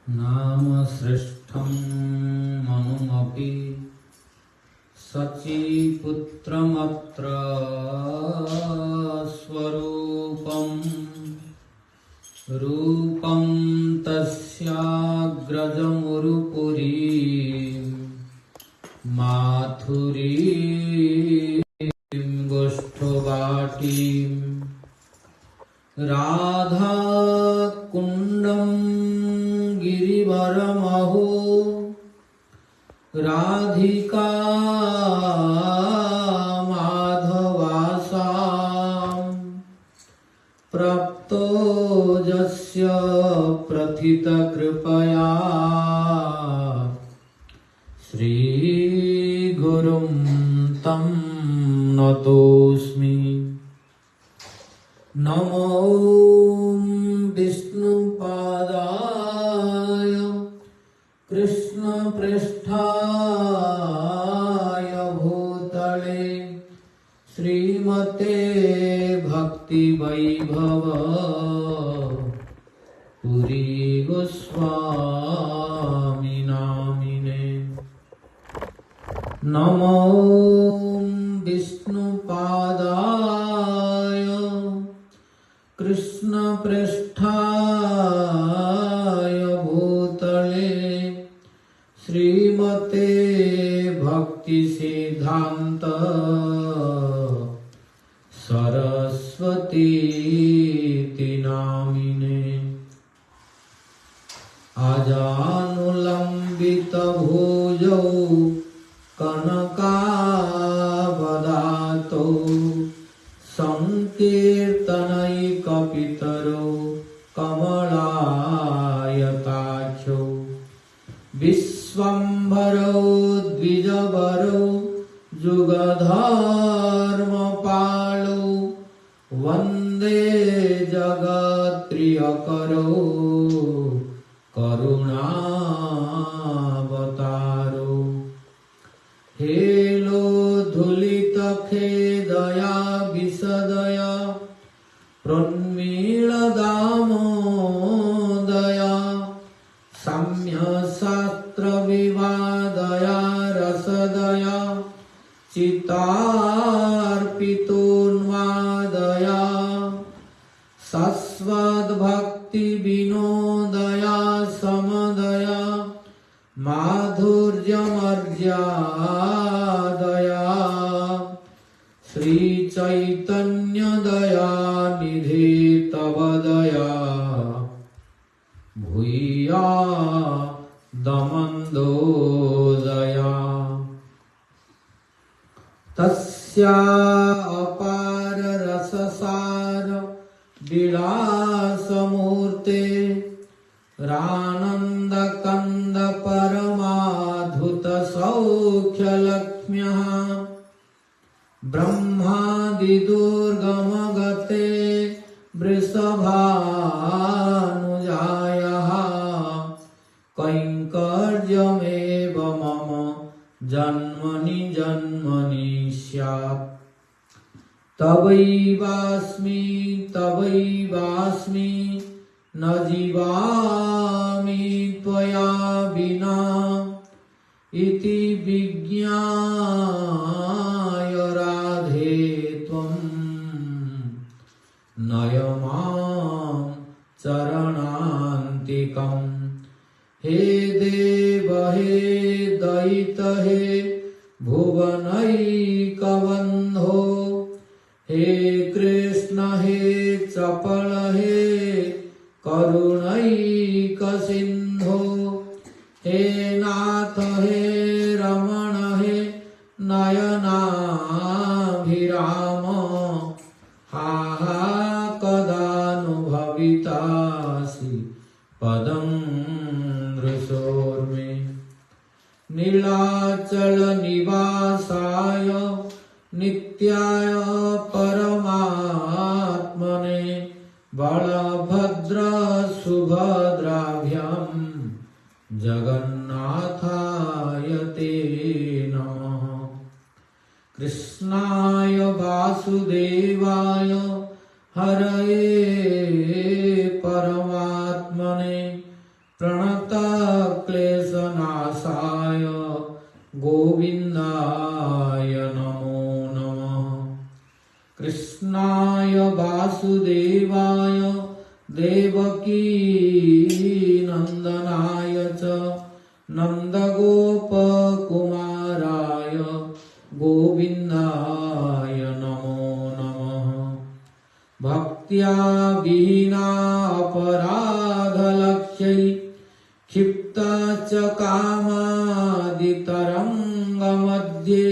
नाम श्रेष्ठं मनुमपि सचीपुत्रमत्र स्वरूपं रूपं तस्याग्रजमुरुपुरी माथुरीं गोष्ठवाटीं राधाकुण्डं गिरिवरमहो राधिका माधवासां प्राप्तो यस्य प्रथितकृपया श्रीगुरुं तं नतोऽस्मि। नमो विष्णुपादाय कृष्णपृष्ठाय भूतले श्रीमते भक्ति वैभव पुरी गोस्वामी नामिने। नमो विष्णुपादाय कृष्णपृष्ठाय भूतले श्रीमते भक्ति सिद्धांत सरस्वती नामिने। आजानुलंबित भुजौ कनकावदातो संकीर्तनैकपितरो कमलायताक्षो विश्वम्भरो द्विजवरो जुगधर्मपालो वन्दे जगत्प्रियकरो करुणावतारो। हेलोद्धुलितखेदया विशदया प्रोन्मीलदामोदया सम्यक्शास्त्रविवादया रसदया चित्तार्पितोन्मादया शाश्वतभक्तिविनोदया समदया माधुर्यमर्यादया श्रीचैतन्यदया निधे तव दया भूयादमन्दोदया। तस्या अपार रससार विलासमूर्ते रानन्दकन्द परमाधुत सौख्यलक्ष्म्यः ब्रह्मादिदुर्गमगते वृषभानुजायः कैङ्कर्यमेव मम जन्मनि जन्मनि स्यात्। तवैवास्मि तवैवास्मि न जीवामि त्वया विना इति विज्ञाय राधे त्वं नय मां चरणान्तिकम्। हे देव हे दयित हे भुवनैकबन्धो हे कृष्ण हे चपल हे करुणैकसिन्धो हे नाथ हे रमण हे नयनाभिराम। हा हा कदानुभवितासि पदं दृशोर्मे। नीलाचल निवासाय नित्याय परमात्मने बलभद्र सुभद्राभ्यां जगन्नाथाय ते नमः। कृष्णाय वासुदेवाय हरये परमात्मने प्रणत गोविन्दाय नमो नमः। कृष्णाय वासुदेवाय देवकी नन्दनाय च नन्दगोपकुमाराय गोविन्दाय नमो नमः। भक्त्या विहीना अपराधलक्ष्यै क्षिप्ता च कामादितरङ्गमध्ये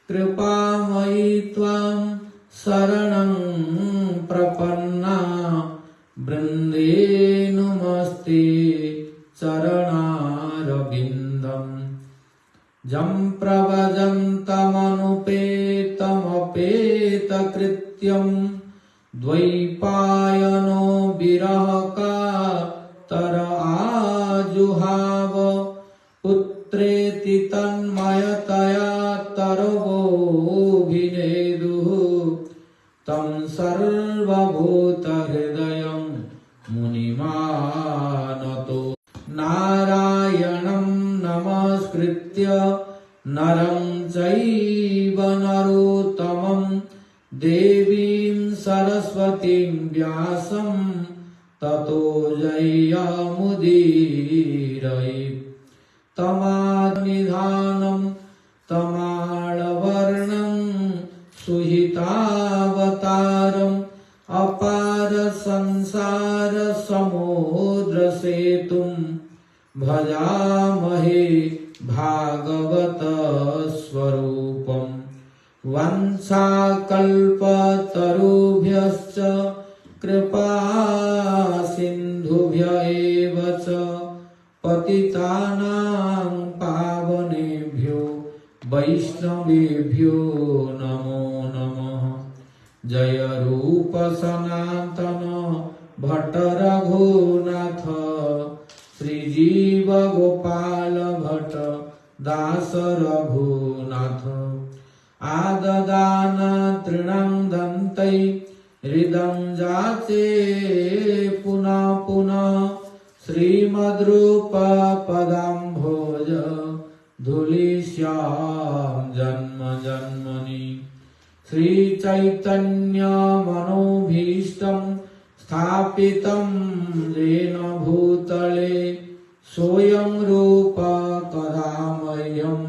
कृपामयि त्वां शरणं प्रपन्ना वृन्दे नमस्ते चरणारविन्दम्। जं प्रव्रजन्तमनुपेतमपेतकृत्यं द्वैपायनो विरहकातर आजुहाव पुत्रेति तन्मयतया तरवोऽभिनेदुः तं सर्वभूतहृदयं मुनिमानतो। नारायणं नमस्कृत्य नरं चैव नरोत्तमं देवीं सरस्वतीं व्यासं ततो जयमुदीरये। तमानिधानं तमाळवर्णं सुहितावतारम् अपार संसार समुद्र सेतुं भजामहे भागवत स्वरूपम्। वंशाकल्पतरुभ्यश्च कृपा सिन्धुभ्य एव च पतितानां पावनेभ्यो वैष्णवेभ्यो नमो नमः। जय रूप सनातन भट्ट रघुनाथ श्रीजीव गोपाल भट्ट दास रघुनाथ। आददान तृणं दन्तै हृदं जाचे पुनः पुनः श्रीमद्रूप पदाम्भोज धूलिश्यां जन्म जन्मनि। श्रीचैतन्य मनोभीष्टं स्थापितं येन भूतले सोऽयं रूप कदा मह्यं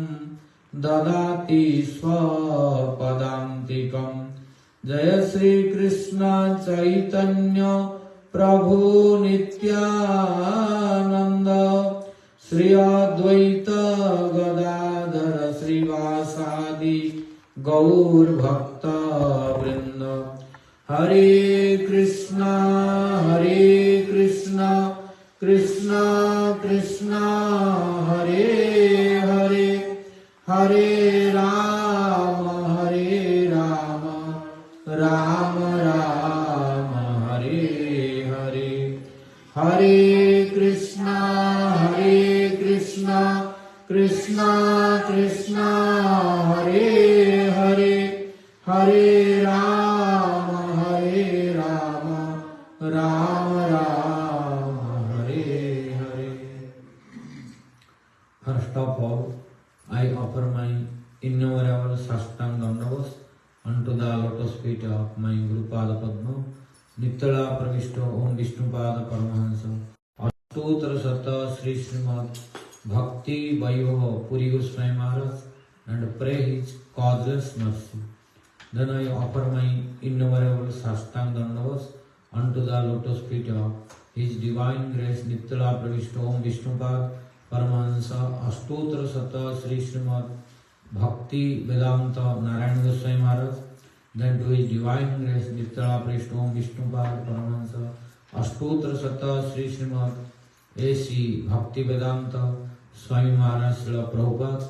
ददाति स्वपदान्तिकम्। जय श्री कृष्ण चैतन्य प्रभु नित्यानंद श्री अद्वैत गदाधर श्रीवासादि गौर भक्त वृंद। हरे कृष्णा कृष्णा कृष्णा हरे हरे हरे राम राम राम हरे हरे। हरे Krishna Krishna Krishna Hare Hare Hare Ram Ram Ram Hare Hare. First of all, I offer my innumerable Sastang Dandavas unto the lotus feet of my Guru Pada Padma, Nittala Pravishto Om Vishnu Pada Paramahansa, Ashtotra Sata Sri Srimad Bhakti Vayoho Puri Goswami Maharaj, and pray his causeless mercy. Then I offer my innumerable Sastang Dandavas unto the lotus feet of his divine grace Nittala Pravishto Om Vishnu Pada Paramahansa, Ashtotra Sata Sri Srimad Bhakti Vedanta Narayana Goswami Maharaj, then to his divine grace Nittala Pravishto Om Vishnu Pada Paramahansa, Ashtotra Sata Sri Srimad A.C. Bhakti Vedanta Swami Maharaj Srila Prabhupada,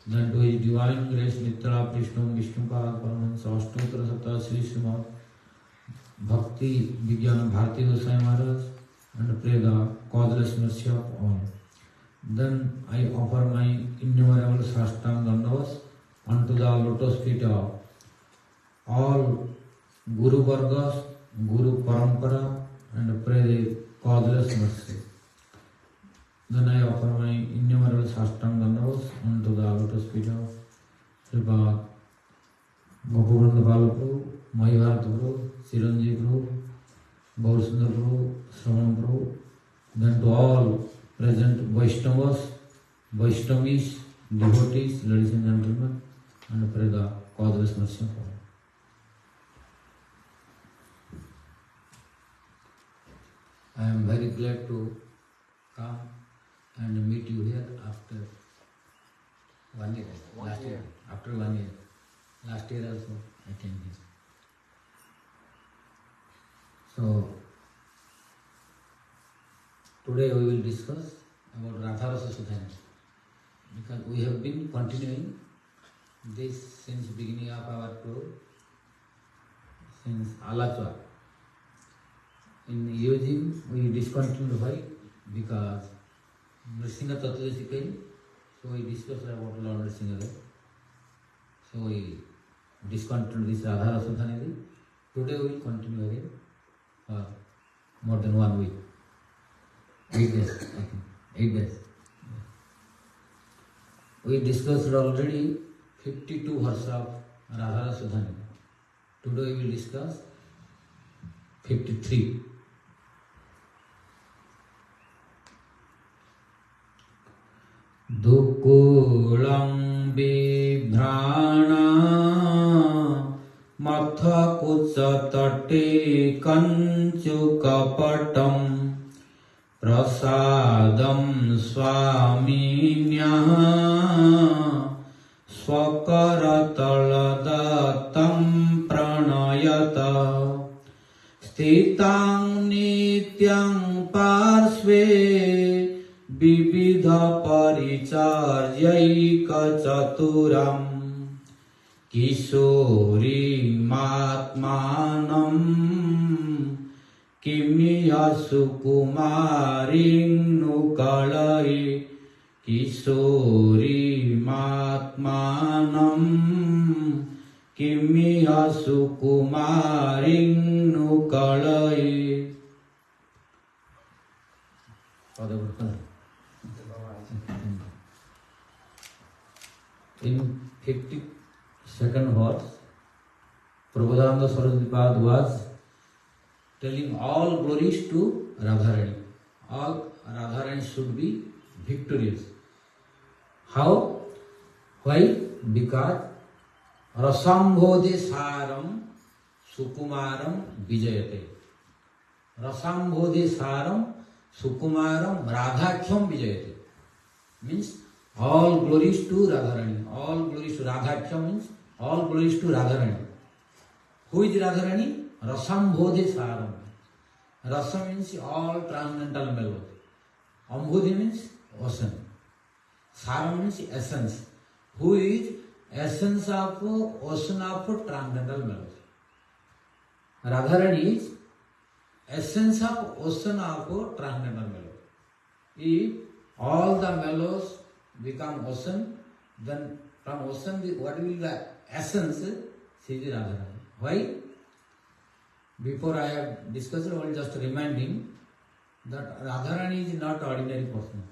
then to his divine grace Nittala Pravishto Om Vishnu Pada Paramahansa, Ashtotra Sata Sri Srimad Bhakti Vijnana Bharati Goswami Maharaj, and pray the causeless mercy of all. Then I offer my innumerable Sastang Dandavas unto the lotus feet of all Guru Vargas, Guru Parampara, and pray the causeless mercy. Then I offer my innumerable Sashtang Dandavas unto the lotus feet of Sripad, Gopuranda Prabhu, Mahibharat Prabhu, Chiranjeev Prabhu, Gaurasundar Prabhu, Shravan Prabhu, then to all present Vaishnavas, Vaishnavis, devotees, ladies and gentlemen, and pray the causeless mercy of all. I am very glad to come and meet you here after 1 year. Last year. After 1 year. Last year also I came here. So today we will discuss about Radharasa Sudhani, because we have been continuing this since beginning of our tour, since Alachwa. In using we discontinued why? Because Nrsinga Tattva is came, so we discussed about Lord Nrsinga there. So we discontinued this Radharasa Sudhani. Today we will continue again for more than 1 week. 8 days, I think. 8 days. We discussed already 52 verses of Radharasa Sudhani. Today we will discuss 53. Dukulang bibhrana matha kucha tate kanchu kapatam prasadam swaminya swakarataladattam pranayata stitang nityang parsve vividha paricharyayika chaturam kishori matmanam kimya sukumaring nukalai kishori matmanam kimya sukumaring nukalai. In 52nd verse, Prabhupada Sripad was telling all glories to Radharani. All Radharani should be victorious. How? Why? Because Rasambodhe Saram Sukumaram Vijayate. Rasambodhe Saram Sukumaram Radhakhyam Vijayate. Means all glories to Radharani. All glories to Radhakhyam means all glories to Radharani. Who is Radharani? Rasambodhe Saram. Rasa means all transcendental melody. Ambodhi means ocean. Saram means essence. Who is essence of ocean of transcendental melody. Radharani is essence of ocean of transcendental melody. If all the mellows become ocean, then from ocean what will be the essence? She is Radharani. Why? Before I have discussed, I will just reminding that Radharani is not ordinary person.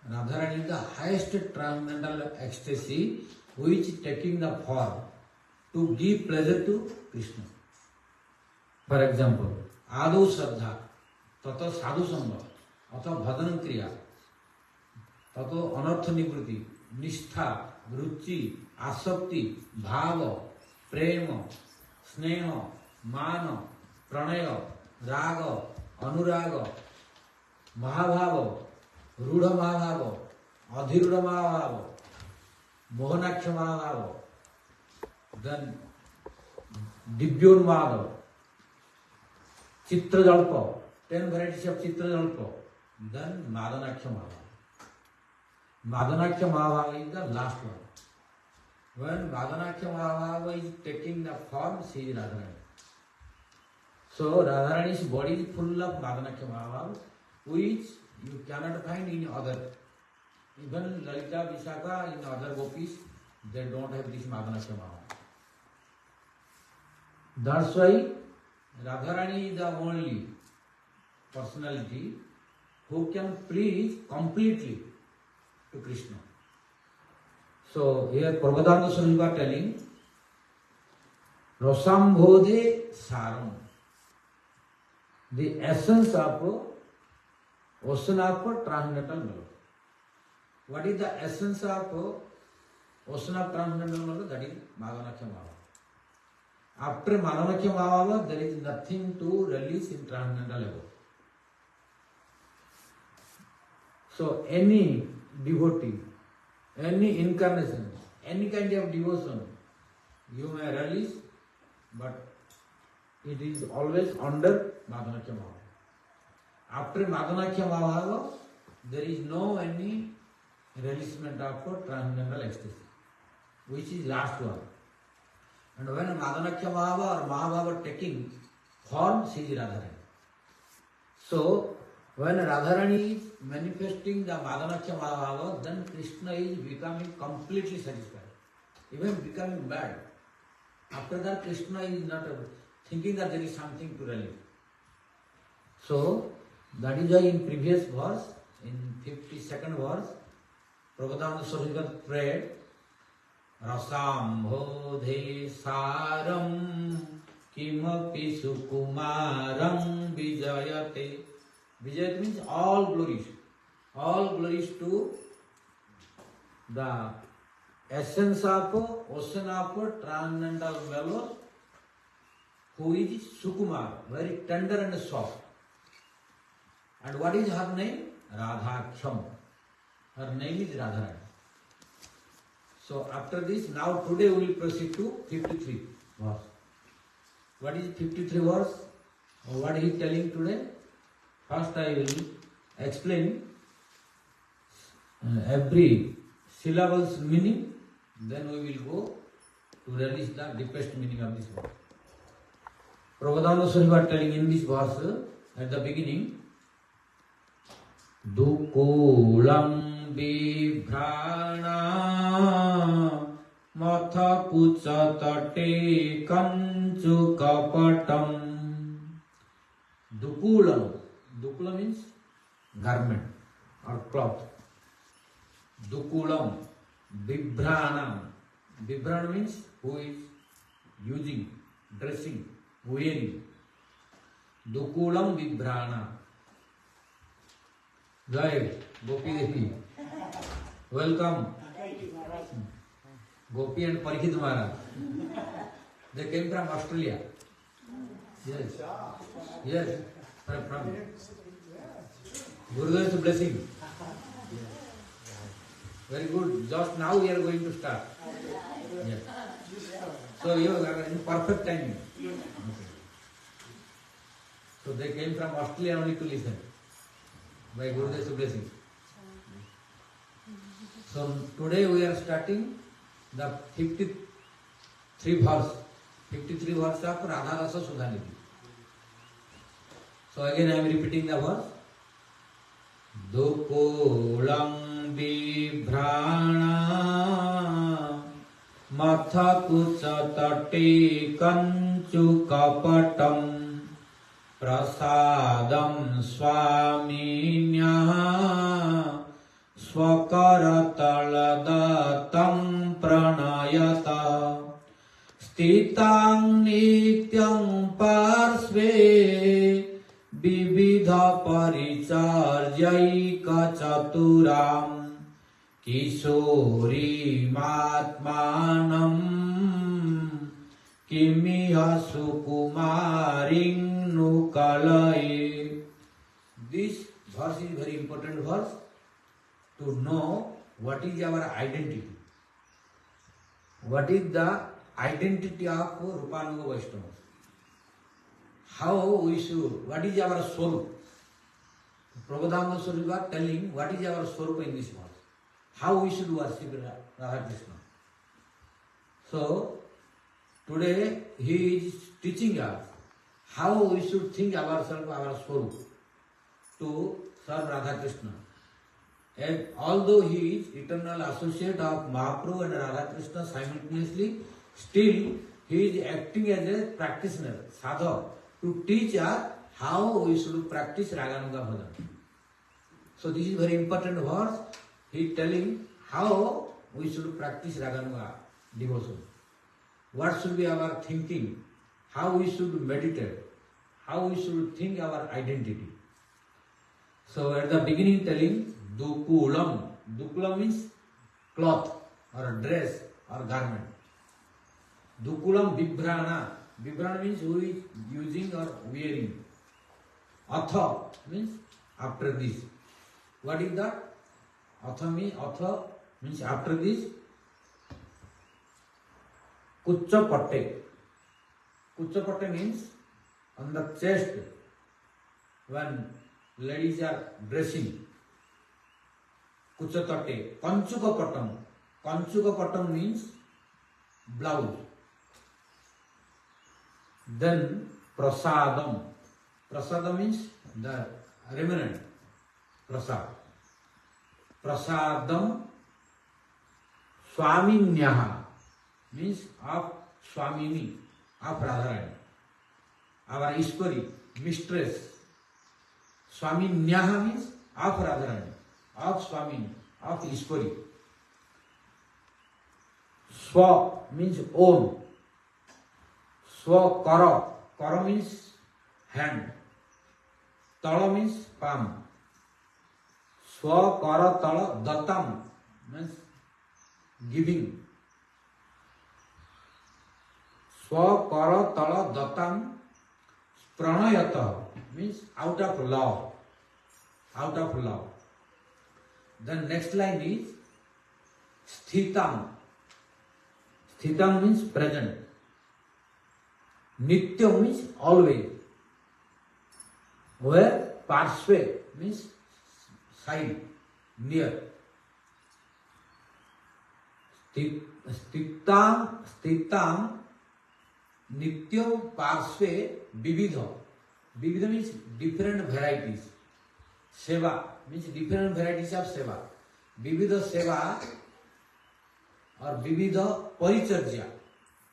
Radharani is the highest transcendental ecstasy which is taking the form to give pleasure to Krishna. For example, Adu Shraddha, Tato Sadhu Sangha, Tato Bhajan Kriya, Tato Anartha Nivritti, Nishtha, Ruchi, Asakti, Bhava, Prema, Sneha, Mana, Pranaya, Raga, Anuraga, Mahabhava, Rudha Mahabhava, Adhirudha Mahabhava, Mohanaksha Mahabhava, then Divyur Mahabhava, Chitra Jalpa, 10 varieties of Chitra Jalpa, then Madanaksha Mahabhava. Madanaksha Mahabhava is the last one. When Madanaksha Mahabhava is taking the form, she is Radharani. So Radharani's body is full of Madanaksha Mahabhava, which you cannot find in other. Even Lalita, Vishaka, in other gopis, they don't have this Madanaksha Mahabhava. That's why Radharani is the only personality who can please completely to Krishna. So here Prabhupada Sripad telling Rasambodhe Saram, the essence of ocean of transcendental knowledge. What is the essence of ocean of transcendental knowledge? That is Madhanakya Bhava. After Madhanakya Bhava, there is nothing to release in transcendental level. So any devotee, any incarnation, any kind of devotion, you may release, but it is always under Madhanakya Bhava. After Madhanakya Bhava, there is no any releasement of transcendental ecstasy, which is last one. And when Madhanakya Bhava or Mahabhava taking form, she is Radharani. So, when Radharani is manifesting the Madhanakya Bhava, then Krishna is becoming completely satisfied, even becoming mad. After that, Krishna is not thinking that there is something to release. So, that is why in previous verse, in 52nd verse, Prabhupada Sripad prayed, Rasambodhe saram kimapi sukumaram vijayate. Vijayate means all glories. All glories to the essence of ocean of transcendental valor, who is Sukumar, very tender and soft. And what is her name? Radhaksham. Her name is Radharani. So after this, now today we will proceed to 53 verse. What is 53 verse? What he is telling today? First I will explain every syllable's meaning, then we will go to release the deepest meaning of this verse. Prabhupada Sripad telling in this verse at the beginning, Dukulam Bibhrana Matha Kuchatate Kanchu Kapatam. Dukulam. Dukulam means garment or cloth. Dukulam. Bibhrana. Bibhrana means who is using, dressing, wearing. Dukulam Bibhrana. Jai, Gopi Devi. Welcome. Gopi and Parikshit Maharaj. They came from Australia. Yes. Yes. From Gurudev's blessing. Very good. Just now we are going to start. Yes. So you are in perfect timing. Okay. So they came from Australia only to listen. By Gurudev's blessing. So today we are starting the 53 verse. 53 verse of Radha Rasa Sudhanidhi. So again I am repeating the verse. Dukulam Bibhrana Matha Kuchatate Kanchu Kapatam Prasadam Swaminya Swakarataladam Pranayata Stitang Nityam Parsve Vividha Paricharjaika Chaturam Kishori Matmanam Kimiha Sukumaring Nukalaye. This verse is very important verse to know what is our identity. What is the identity of Rupanuga Vaishnavas? How we should, what is our Swarup? Prabhupada Sripad telling what is our Swarup in this verse. How we should worship Radha Krishna. So, today he is teaching us how we should think ourselves, our Swarup, to serve Radha Krishna. And although he is eternal associate of Mahaprabhu and Radha Krishna simultaneously, still he is acting as a practitioner, sadhak, to teach us how we should practice Raganuga Bhajan. So this is very important verse. He is telling how we should practice Raganuga devotion. What should be our thinking? How we should meditate? How we should think our identity? So at the beginning telling Dukulam. Dukulam means cloth or dress or garment. Dukulam Vibhrana. Vibhrana means who is using or wearing. Atha means after this. What is that? Atha means after this. Kuchapate. Kuchapate means on the chest when ladies are dressing. Kuchatate. Kanchukapatam. Kanchukapatam means blouse. Then prasadam. Prasadam means the remnant. Prasad. Prasadam Swaminyaha means of Swamini, of Radharani. Our Ishwari, mistress. Swaminyaha means of Radharani, of Swamini, of Ishwari. Swa means own. Swa kara. Kara means hand. Tala means palm. Swa kara tala datam means giving. Swa kara tala datam pranayata means out of love. Out of love. Then next line is sthitam. Sthitam means present. Nityam means always. Where parshve means side, near. Stitam nityam parshve vividha. Vividha means different varieties. Seva means different varieties of seva. Vividha seva or vividha paricharya.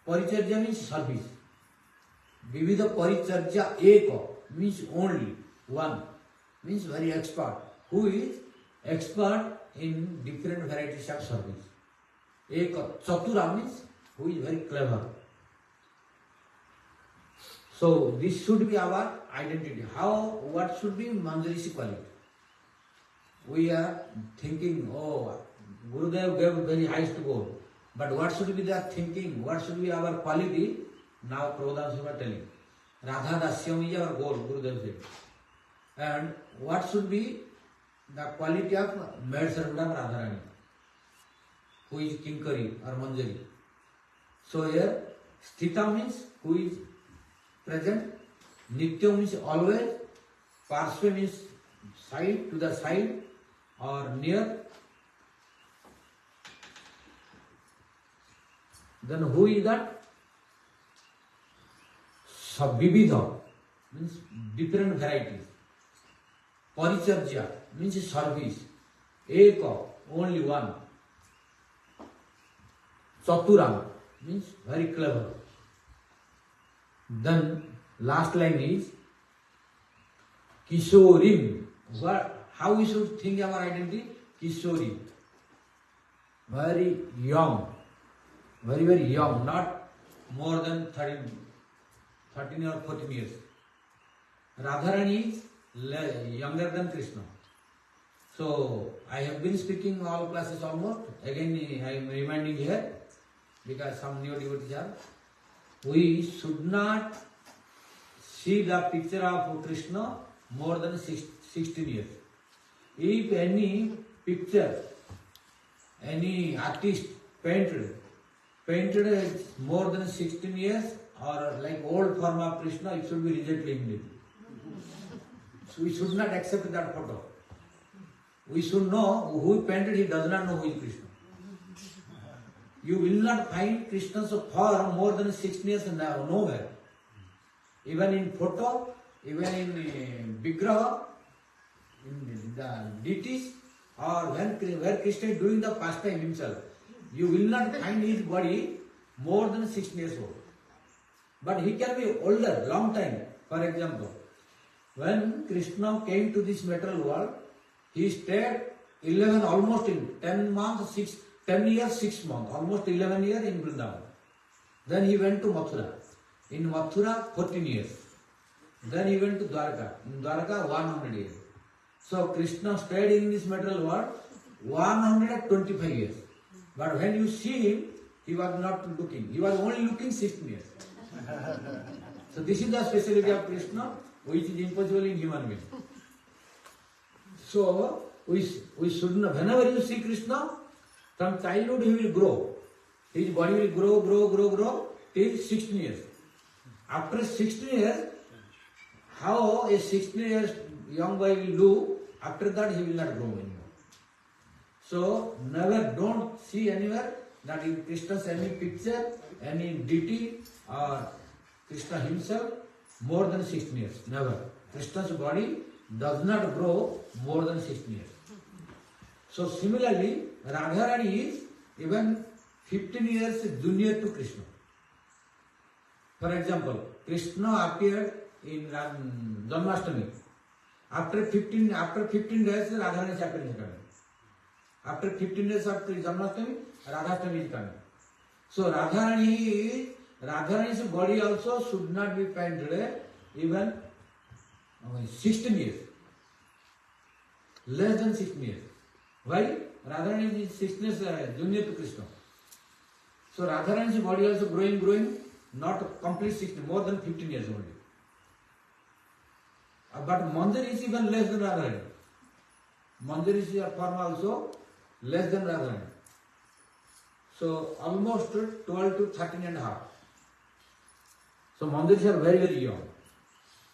Paricharya means service. Vividha paricharya eka means only one. Means very expert. Who is expert in different varieties of service. Eka chatura means who is very clever. So this should be our identity. What should be Manjarishi quality? We are thinking, oh, Gurudev gave very highest goal. But what should be their thinking? What should be our quality? Now Prabhupada is telling. Radha Dasyam is our goal, Gurudev said. And what should be the quality of maid servant of Radharani, who is Kinkari or Manjari. So here, Sthita means who is present, Nitya means always, Parshve means side, to the side or near. Then who is that? Sabvividha means different varieties. Paricharya means service. Eka, only one. Chatura means very clever. Then last line is Kishorim. How we should think our identity? Kishori. Very young. Very, very young. Not more than 13 or 14 years. Radharani is younger than Krishna. So I have been speaking all classes almost. Again I am reminding here because some new devotees are. We should not see the picture of Krishna more than 16 years. If any picture, any artist painted more than 16 years or like old form of Krishna, it should be rejected immediately. So we should not accept that photo. We should know who painted, he does not know who is Krishna. You will not find Krishna's form more than 16 years nowhere. Even in photo, even in Vigraha, in the deities, or where Krishna is doing the pastime himself, you will not find his body more than 16 years old. But he can be older, long time. For example, when Krishna came to this material world, He stayed 11, almost in 10 months, 10 years, 6 months, almost 11 years in Vrindavan. Then he went to Mathura. In Mathura, 14 years. Then he went to Dwarka. In Dwarka, 100 years. So Krishna stayed in this material world 125 years. But when you see him, he was not looking. He was only looking 16 years. So this is the speciality of Krishna, which is impossible in human being. So we should know, whenever you see Krishna, from childhood he will grow. His body will grow till 16 years. After 16 years, how a 16 years young boy will do, after that he will not grow anymore. So never, don't see anywhere that in Krishna's any picture, any deity or Krishna himself more than 16 years. Never. Krishna's body does not grow more than 16 years. So similarly, Radharani is even 15 years junior to Krishna. For example, Krishna appeared in Janmashtami. After 15 days, Radharani is appearing. After 15 days after Janmashtami, Radhashtami is coming. So Radharani's body also should not be painted even 16 years. Less than 16 years. Why? Radharani is 16 years junior to Krishna. So Radharani's body also growing, not complete 16, more than 15 years only. But Manjari is even less than Radharani. Manjari is form also less than Radharani. So almost 12 to 13 and a half. So Manjaris are very, very young.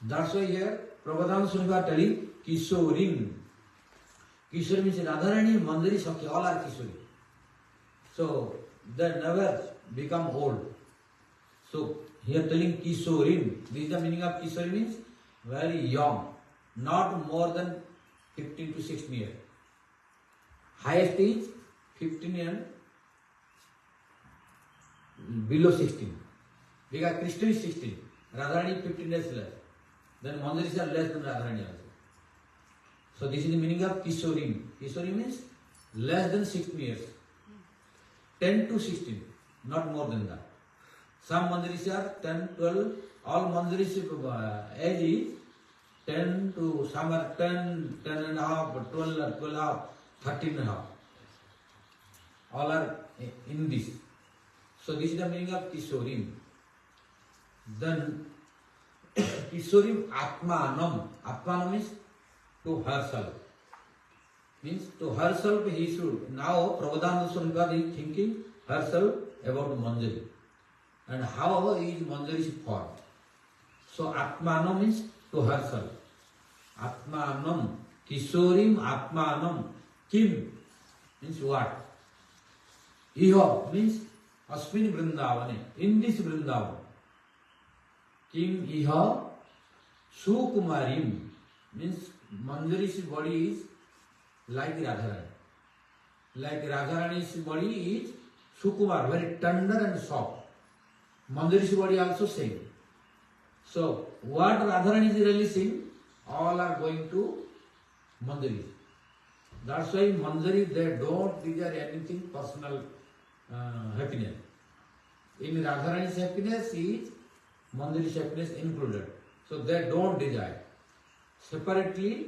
That's why here Prabhupada Sripad telling Kishorim. Kishori means Radharani, Manjari, Sakhi, all are Kishori. So they never become old. So here telling Kishorim. This is the meaning of Kishori, means very young, not more than 15 to 16 years. Highest is 15 and below 16. Because Krishna is 16, Radharani 15 days less. Then Manjaris are less than Radharani also. So this is the meaning of Kishorim. Kishorim means less than 16 years. 10 to 16, not more than that. Some Manjaris are 10, 12, all Manjaris age is 10 to, some are 10, 10 and a half, 12 or 12 and a half, 13 and a half. All are in this. So this is the meaning of Kishorim. Then Kishorim Atmanam. Atmanam means to herself. Means to herself he should. Now Prabhupada Sripad is thinking herself about Manjari. And how is Manjari's form. So Atmanam means to herself. Atmanam. Kishorim Atmanam. Kim means what? Iho means Asmin Vrindavane. In this Vrindavan. Kim Iha Sukumarim means Manjari's body is like Radharani. Like Radharani's body is Sukumar, very tender and soft. Manjari's body also same. So what Radharani is releasing, all are going to Manjari. That's why Manjari, they don't desire anything personal happiness. In Radharani's happiness is Manjari's happiness included. So they don't desire separately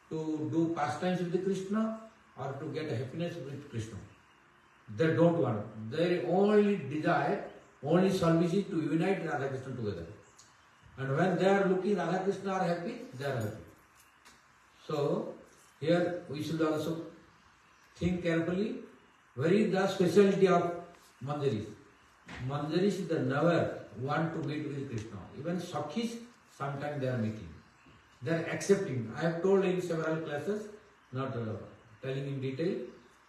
to do pastimes with Krishna or to get happiness with Krishna. They don't want. They only desire, only service is to unite Radha Krishna together. And when they are looking Radha Krishna are happy, they are happy. So here we should also think carefully. Where is the speciality of Manjaris? Manjaris they never want to meet with Krishna. Even Sakhis sometimes they are meeting. They are accepting. I have told in several classes, not telling in detail,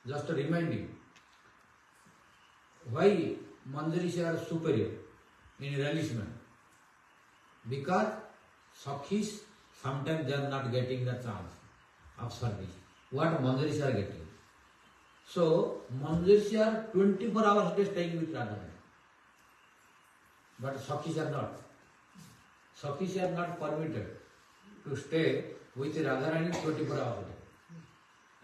just reminding. Why Manjaris are superior in relishment? Because Sakhis sometimes they are not getting the chance of service. What Manjaris are getting. So Manjaris are 24 hours a day staying with Radharani. But Sakhis are not. Sakhis are not permitted to stay with Radharani 24 hours a day.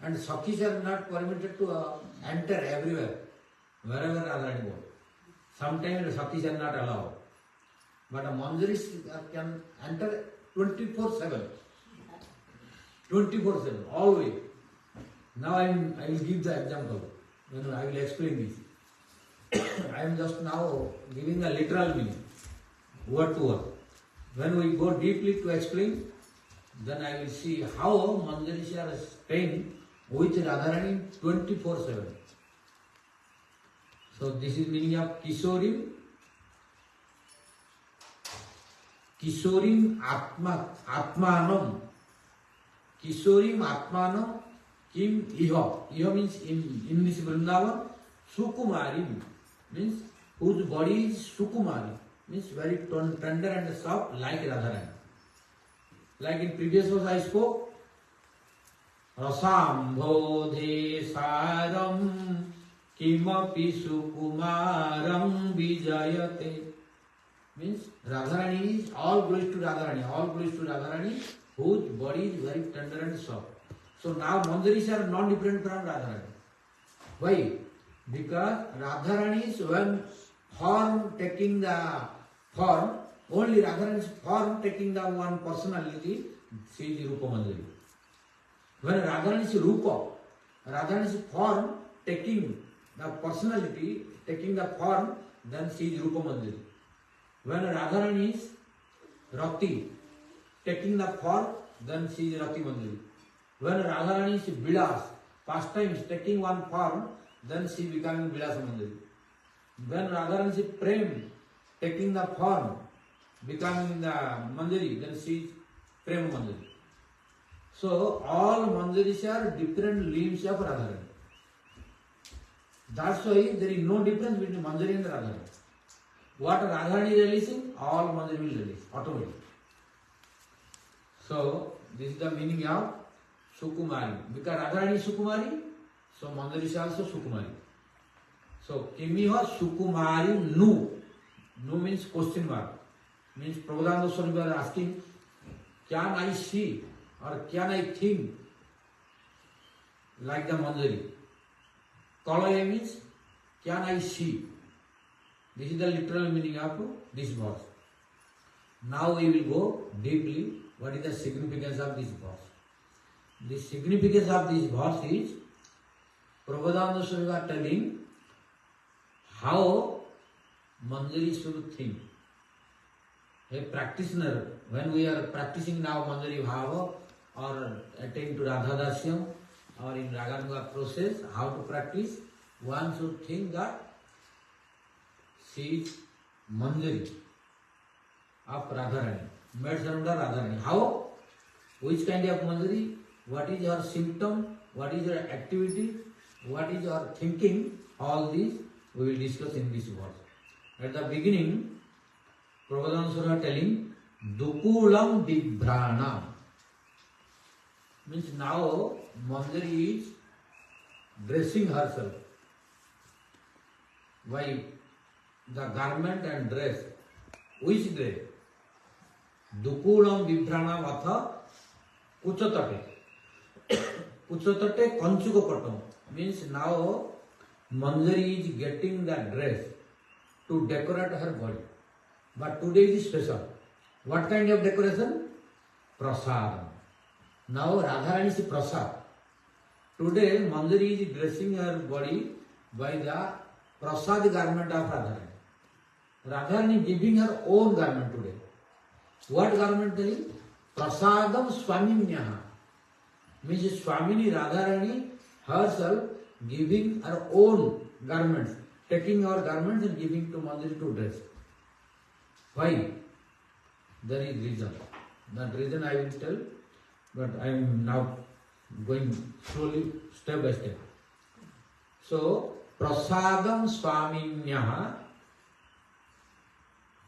And Sakhis are not permitted to enter everywhere, wherever Radharani goes. Sometimes Sakhis are not allowed. But a Manjaris can enter 24/7. 24/7, always. Now I will give the example. I will explain this. I am just now giving a literal meaning, word to word. When we go deeply to explain, then I will see how Manjaris are staying with Radharani 24/7. So this is meaning of Kisorim. Kisorim Atmanam. Kisorim Atmanam Kim Iha. Iha means in this Vrindavan. Sukumari means whose body is Sukumari. Means very tender and soft like Radharani. Like in previous verse I spoke. Rasambodhe saram kimapi sukumaram vijayate. Means Radharani is all glories to Radharani. All glories to Radharani whose body is very tender and soft. So now Manjaris are non-different from Radharani. Why? Because Radharani is one form taking the form, only Radharani's form taking the one personality, she is Rupa Manjari. When Radharani's Rupa, Radharani's form taking the personality, taking the form, then she is Rupa Manjari. When Radharani is Rati, taking the form, then she is Rati Manjari. When Radharani is Vilas, pastimes taking one form, then she becoming Vilas Manjari. When Radharani is Prem, taking the form, becoming the Manjari, then she is Prem Manjari. So all Manjaris are different limbs of Radharani. That's why there is no difference between Manjari and Radharani. What Radharani is releasing, all Manjari will release automatically. So this is the meaning of Sukumari. Because Radharani is Sukumari, so Manjari is also Sukumari. So Kimiha Sukumari Nu. Nu means question mark. Means Prabhupada Swarup are asking, can I see or can I think like the Manjari? Kalaya means can I see? This is the literal meaning of this verse. Now we will go deeply. What is the significance of this verse? The significance of this verse is Prabhupada Swarup are telling how Manjari should think. A practitioner, when we are practicing now Manjari Bhava or attain to Radha Dasyam or in Raganuga process, how to practice, one should think that she is Manjari of Radharani, made surrender Radharani. How? Which kind of Manjari? What is your symptom? What is your activity? What is your thinking? All these we will discuss in this verse. At the beginning, Prabhupada Swarup telling Dukulam Dibhrana. Means now Manjari is dressing herself. Why? The garment and dress. Which dress? Dukulam Dibhrana Vatha Kuchatate. Kuchatate Kanchukapatam. Means now Manjari is getting the dress to decorate her body. But today is special. What kind of decoration? Prasad. Now Radharani is Prasad. Today Manjari is dressing her body by the Prasad garment of Radharani. Radharani giving her own garment today. What garment telling? Prasadam Swaminyaha. Means Swamini Radharani herself giving her own garments, taking our garments and giving to Manjari to dress. Why? There is reason. That reason I will tell, but I am now going slowly, step by step. So, Prasadam Swaminyaha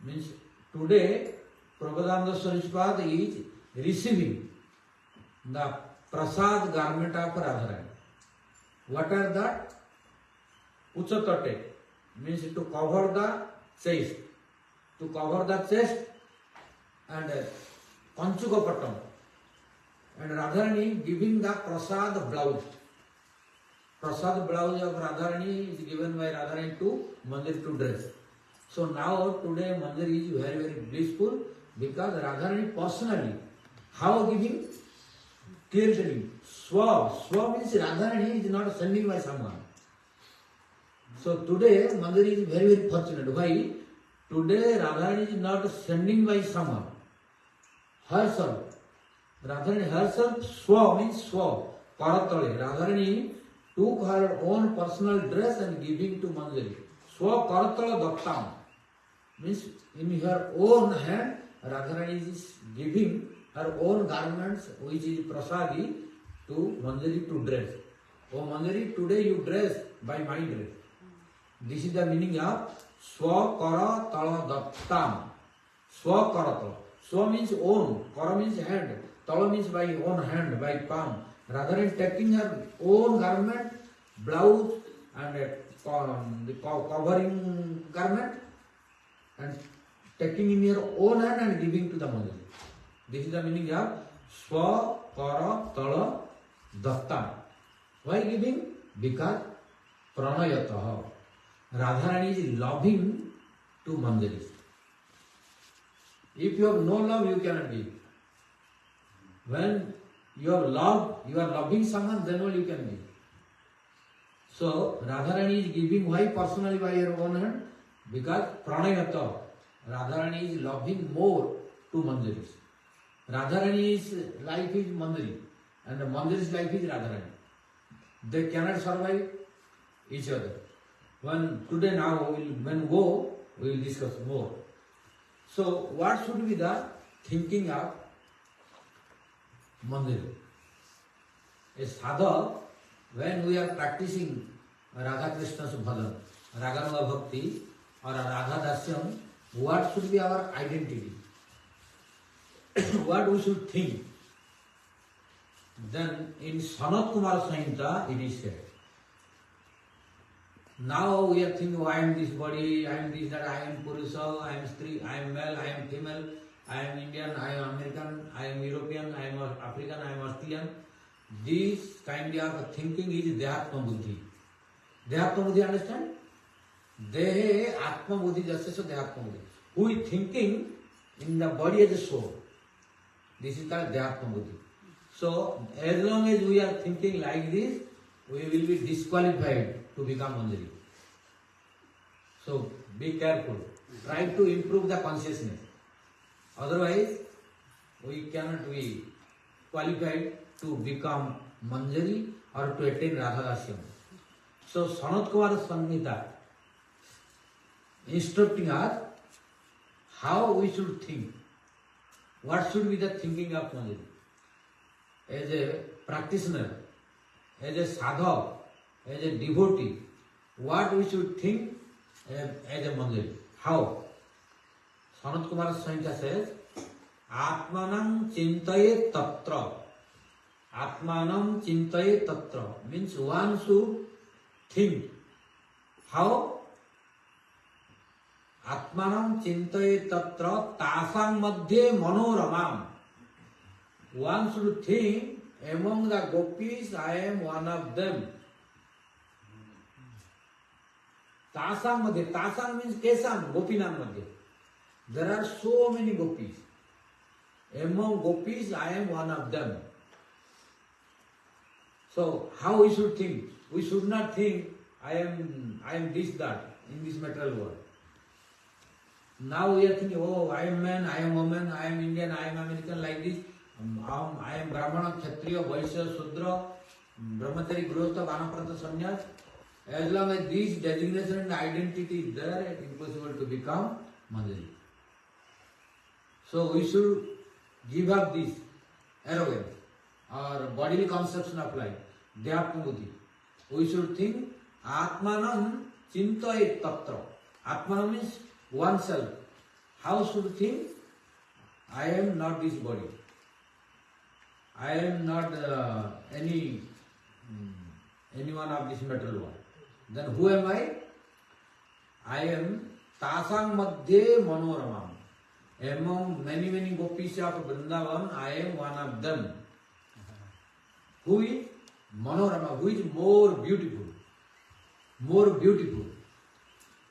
means today Prabhupada Sripad is receiving the Prasad garment of Radharani. What are that? Uchatate means to cover the chest. To cover the chest and Kanchukapatam. And Radharani giving the Prasad blouse. Prasad blouse of Radharani is given by Radharani to Mandir to dress. So now today Mandir is very very blissful because Radharani personally, how giving? Clearly telling. Swa means Radharani is not sending by someone. So today Mandir is very very fortunate. Why? Today Radharani is not sending by someone. Herself. Radharani herself, Swa means Swa. Paratale. Radharani took her own personal dress and giving to Manjari. Swa Paratala Bhaktam means in her own hand Radharani is giving her own garments which is prasadi to Manjari to dress. Oh Manjari, today you dress by my dress. This is the meaning of Swa Kara Tala Daktam. Swa Karatala. Swa means own, Kara means hand, Tala means by own hand, by palm. Radharani taking her own garment, blouse and the covering garment and taking in her own hand and giving to the Manjari. This is the meaning of Swa Kara Tala Daktam. Why giving? Because Pranayataha. Radharani is loving to Manjari. If you have no love, you cannot give. When you have love, you are loving someone, then only you can give. So Radharani is giving why personally by her own hand? Because Pranayata. Radharani is loving more to Manjari. Radharani's life is Manjari and Manjari's life is Radharani. They cannot survive each other. When today now when go, we will discuss more. So what should be the thinking of Manjari? A sadhak, when we are practicing Radha Krishna's bhajan, Raganuga Bhakti or Radha Dasyam, what should be our identity? What we should think? Then in Sanat Kumar Samhita it is said. Now we are thinking, oh, I am this body, I am this, that, I am Purusha, I am Stri, I am male, I am female, I am Indian, I am American, I am European, I am African, I am Australian. This kind of thinking is Dehatma Buddhi. Dehatma Buddhi, understand? Dehe Atma Buddhi Jasya Dehatma Buddhi. Who is thinking in the body as a soul. This is called Dehatma Buddhi. So as long as we are thinking like this, we will be disqualified to become Manjari. So be careful. Try to improve the consciousness. Otherwise, we cannot be qualified to become Manjari or to attain Radhadasyam. So Sanat Kumar Samhita instructing us how we should think. What should be the thinking of Manjari? As a practitioner, as a sadhak, as a devotee, what we should think as a Manjari? How? Sanat Kumar Samhita says, Atmanam Chintaye Tatra. Atmanam Chintaye Tatra means one should think. How? Atmanam Chintaye Tatra Tasang Madhye Manoramam. One should think, among the gopis, I am one of them. Tasang Madhye. Tasang means Kesam, Gopinam Madhye. There are so many gopis. Among gopis, I am one of them. So, how we should think? We should not think, I am this, that, in this material world. Now we are thinking, oh, I am man, I am woman, I am Indian, I am American, like this. I am Brahmana, Kshatriya, Vaishya, Sudra, Brahmachari, Grihastha, Vanaprastha, Sannyas. As long as this designation and identity is there, it is impossible to become Manjari. So we should give up this arrogance or bodily conception of life, Dehatma Buddhi. We should think, Atmanam Chintaye Tatra. Atmanam means oneself. How should we think? I am not this body. I am not anyone of this material world. Then who am I? I am Tasang Madhye Manoramam. Among many gopis of Vrindavan, I am one of them. Who is? Manorama, who is more beautiful. More beautiful.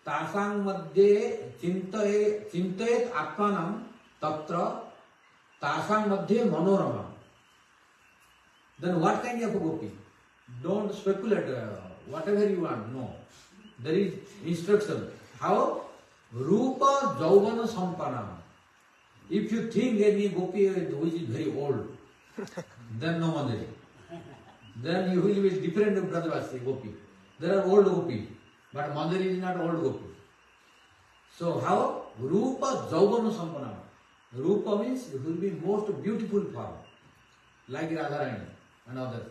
Tasang madhye chintayet atmanam tatra tasang madhye manorama. Then what kind of a gopi? Don't speculate whatever you want. No. There is instruction. How? Rupa jauvana sampana. If you think any gopi which is very old, then no Mandari. Then you will be different of Bradavasi gopi. There are old gopi, but Mandari is not old gopi. So how? Rupa jauvana sampana. Rupa means it will be most beautiful form, like Radharani and others.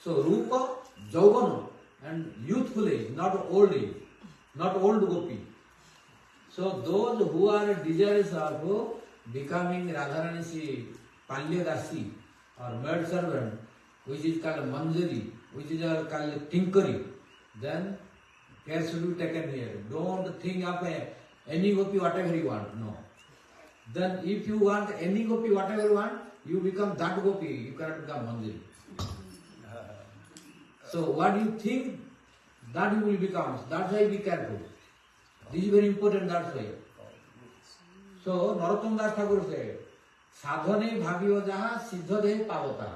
So Rupa, jauvana and youthful age, not old age, not old gopi. So those who are desirous of becoming Radharani Palya Dasi or maid servant, which is called Manjari, which is called Tinkari, then care should be taken here. Don't think of any gopi whatever you want. No. Then if you want any gopi whatever you want, you become that gopi. You cannot become Manjari. So what you think, that you will become. That's why be careful. This is very important, that's why. So Narottam Das Thakur said, Sadhane bhaviyo jaha siddhade pavata.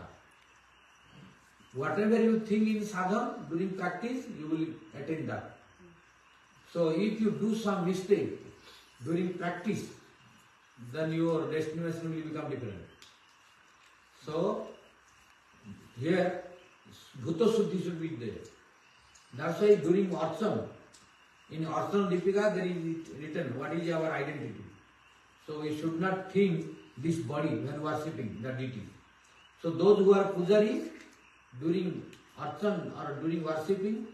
Whatever you think in sadhan, during practice, you will attain that. So if you do some mistake during practice, then your destination will become different. So here, Bhuta Suddhi should be there. That's why during Archan, in Archan Dipika there is written what is our identity. So we should not think this body when worshipping the deity. So those who are pujaris, during Archan or during worshipping,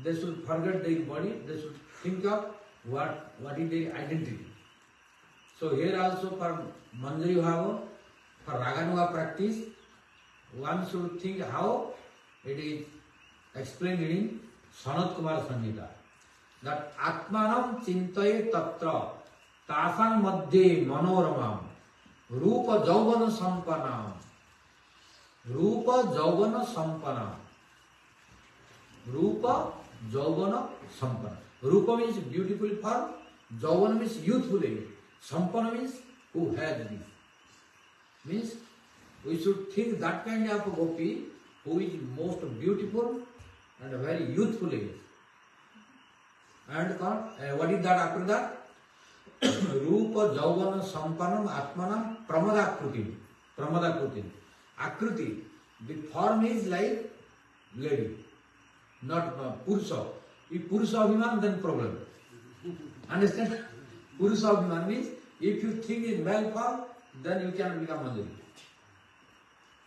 they should forget their body, they should think of what is their identity. So here also for Manjari Bhava, for Raganuga practice, one should think how it is explained in Sanat Kumar Samhita. That Atmanam Chintaye Tatra Tasang Madhye Manoramam Rupa Jauvana Sampanam Rupa Jauvana Sampanam Rupa Jauvana Sampanam. Rupa means beautiful form, Jauvana means youthful age, Sampana means who has this. Means we should think that kind of a gopi who is most beautiful and very youthful age. And what is that after that? Rupa Jauvana Sampanam Atmanam Pramadakrutim. Pramadakrutim. Akruti. The form is like lady, not Purusha. If Purusha Abhiman, then problem. Understand? Purusha Abhiman means if you think in male form, then you can become Manjari.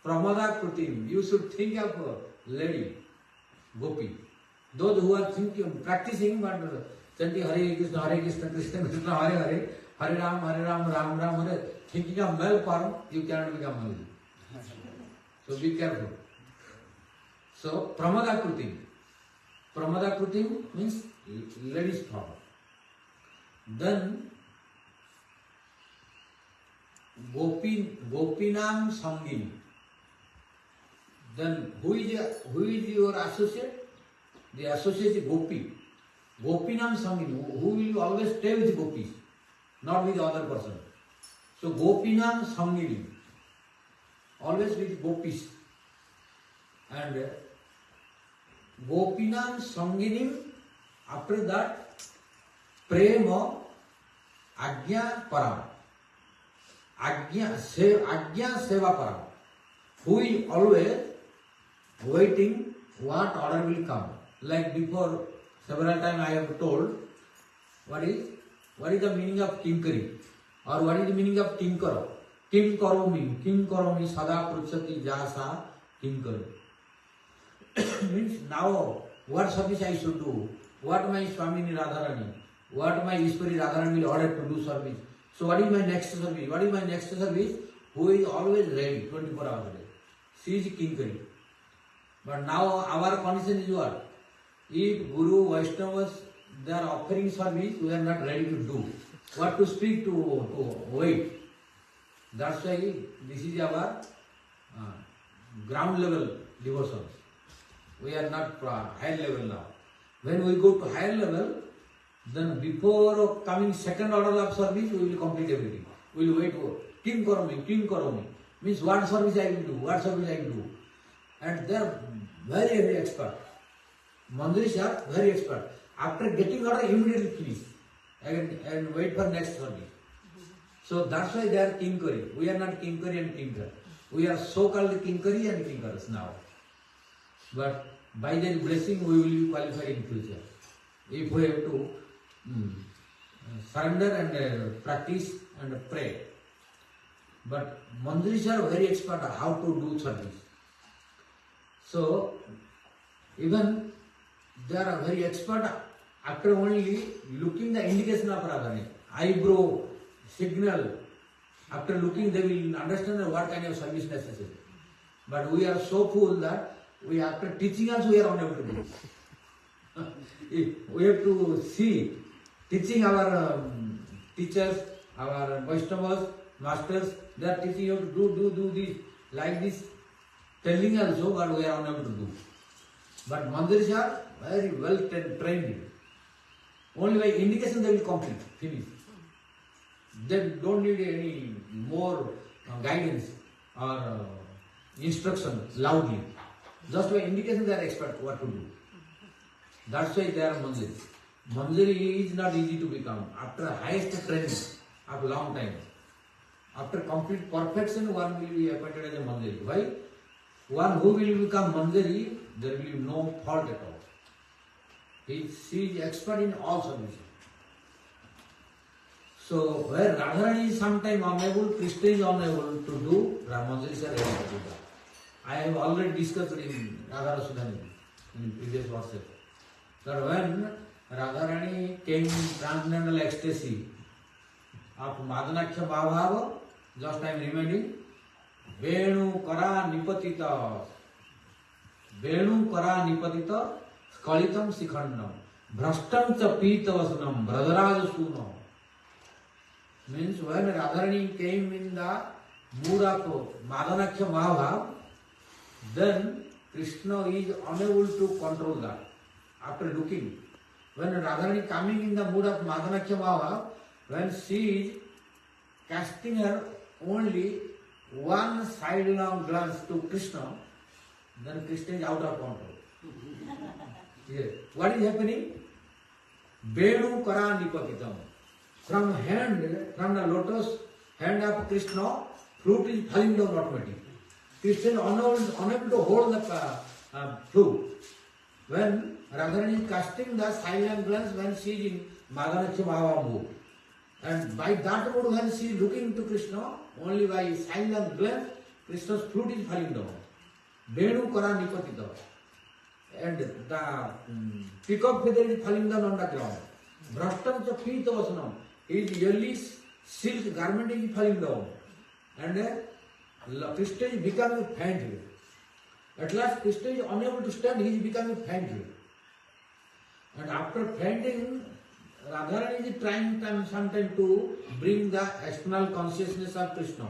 Pramadakrutim. You should think of a lady, gopi. Those who are thinking, practicing, but chanting Hare Krishna, Krishna Krishna, Hare Hare, Hare Ram, Ram Ram, Hare, thinking of male form, you cannot become Manjari. So be careful. So Pramadakrutim. Pramadakrutim means ladies form. Then Gopinam Sangini. Then who is your associate? The associate is Gopi. Gopinam Sangini, who will always stay with gopis, not with other person. So Gopinam Sangini, always with gopis. And Gopinam Sanginim, after that, Prema Agya Param. Agya Seva Param. Who is always waiting what order will come. Like before, several times I have told, what is the meaning of tinkari? Or what is the meaning of tinkaro? Kim karomi sada pruchati jasa tinkari. Means now, what service I should do? What my Swamini Radharani? What my Ishwari Radharani will order to do service? So what is my next service? What is my next service? Who is always ready, 24 hours a day. She is kinkari. But now our condition is what? If Guru, Vaishnavas, they are offering service, we are not ready to do. What to speak to wait. That's why this is our ground level devotion. We are not higher level now. When we go to higher level, then before coming second order of service, we will complete everything. We will wait for king karo me. Means what service I will do, what service I will do. And they are very, very expert. Mandiris are very expert. After getting order, immediately finish and wait for next service. So that's why they are kinkari. We are not kinkari and kinker. We are so-called kinkari and kinkers now. But by their blessing, we will be qualified in future. If we have to surrender and practice and pray. But Mandiris are very expert how to do service. So even they are very expert after only looking the indication of Radharani, eyebrow, signal. After looking, they will understand what kind of service necessary. But we are so full that we after teaching us we are unable to do. We have to see teaching our teachers, our Vaishnavas, masters. They are teaching you to do this like this, telling also, but we are unable to do. But Mandiris are very well trained. Only by indication they will complete, finish. They don't need any more guidance or instruction loudly. Just by indication they are expert what to do. That's why they are Mandiris. Mandiri is not easy to become. After highest training of long time, after complete perfection, one will be appointed as a Mandiri. Why? One who will become Mandiri, there will be no fault at all. She is expert in all services. So, where Radharani is sometimes unable, Krishna is unable to do, Mandiris are able to do that. I have already discussed in Radha Sudhani in previous verses that when Radharani came in transcendental ecstasy of Madanaksha Bhava, just I am reminding, Venu Kara Nipatita, Skalitam Sikhandam, Brashtam Cha Pita Vasanam, Bradharaj Sunam. Means when Radharani came in the mood of Madanaksha Bhava, then Krishna is unable to control that. After looking, when Radharani coming in the mood of Madanaksha Bhava, when she is casting her only one sidelong glance to Krishna, then Krishna is out of control. Yes. What is happening? Venu Kara Nipatitam. From the lotus hand of Krishna, flute is falling down automatically. Krishna is unable to hold the flute. When Radharani is casting the silent glance when she is in Madanaksha Bhava mood. And by that mood when she is looking to Krishna, only by silent glance, Krishna's flute is falling down. Venu Kara Nipatita. And the peacock feather is falling down on the ground. Brashtam Cha Pita Vasanam. His yellow silk garment is falling down. And Krishna is becoming faint. At last Krishna is unable to stand, he is becoming faint. And after fainting, Radharani is trying sometime to bring the external consciousness of Krishna.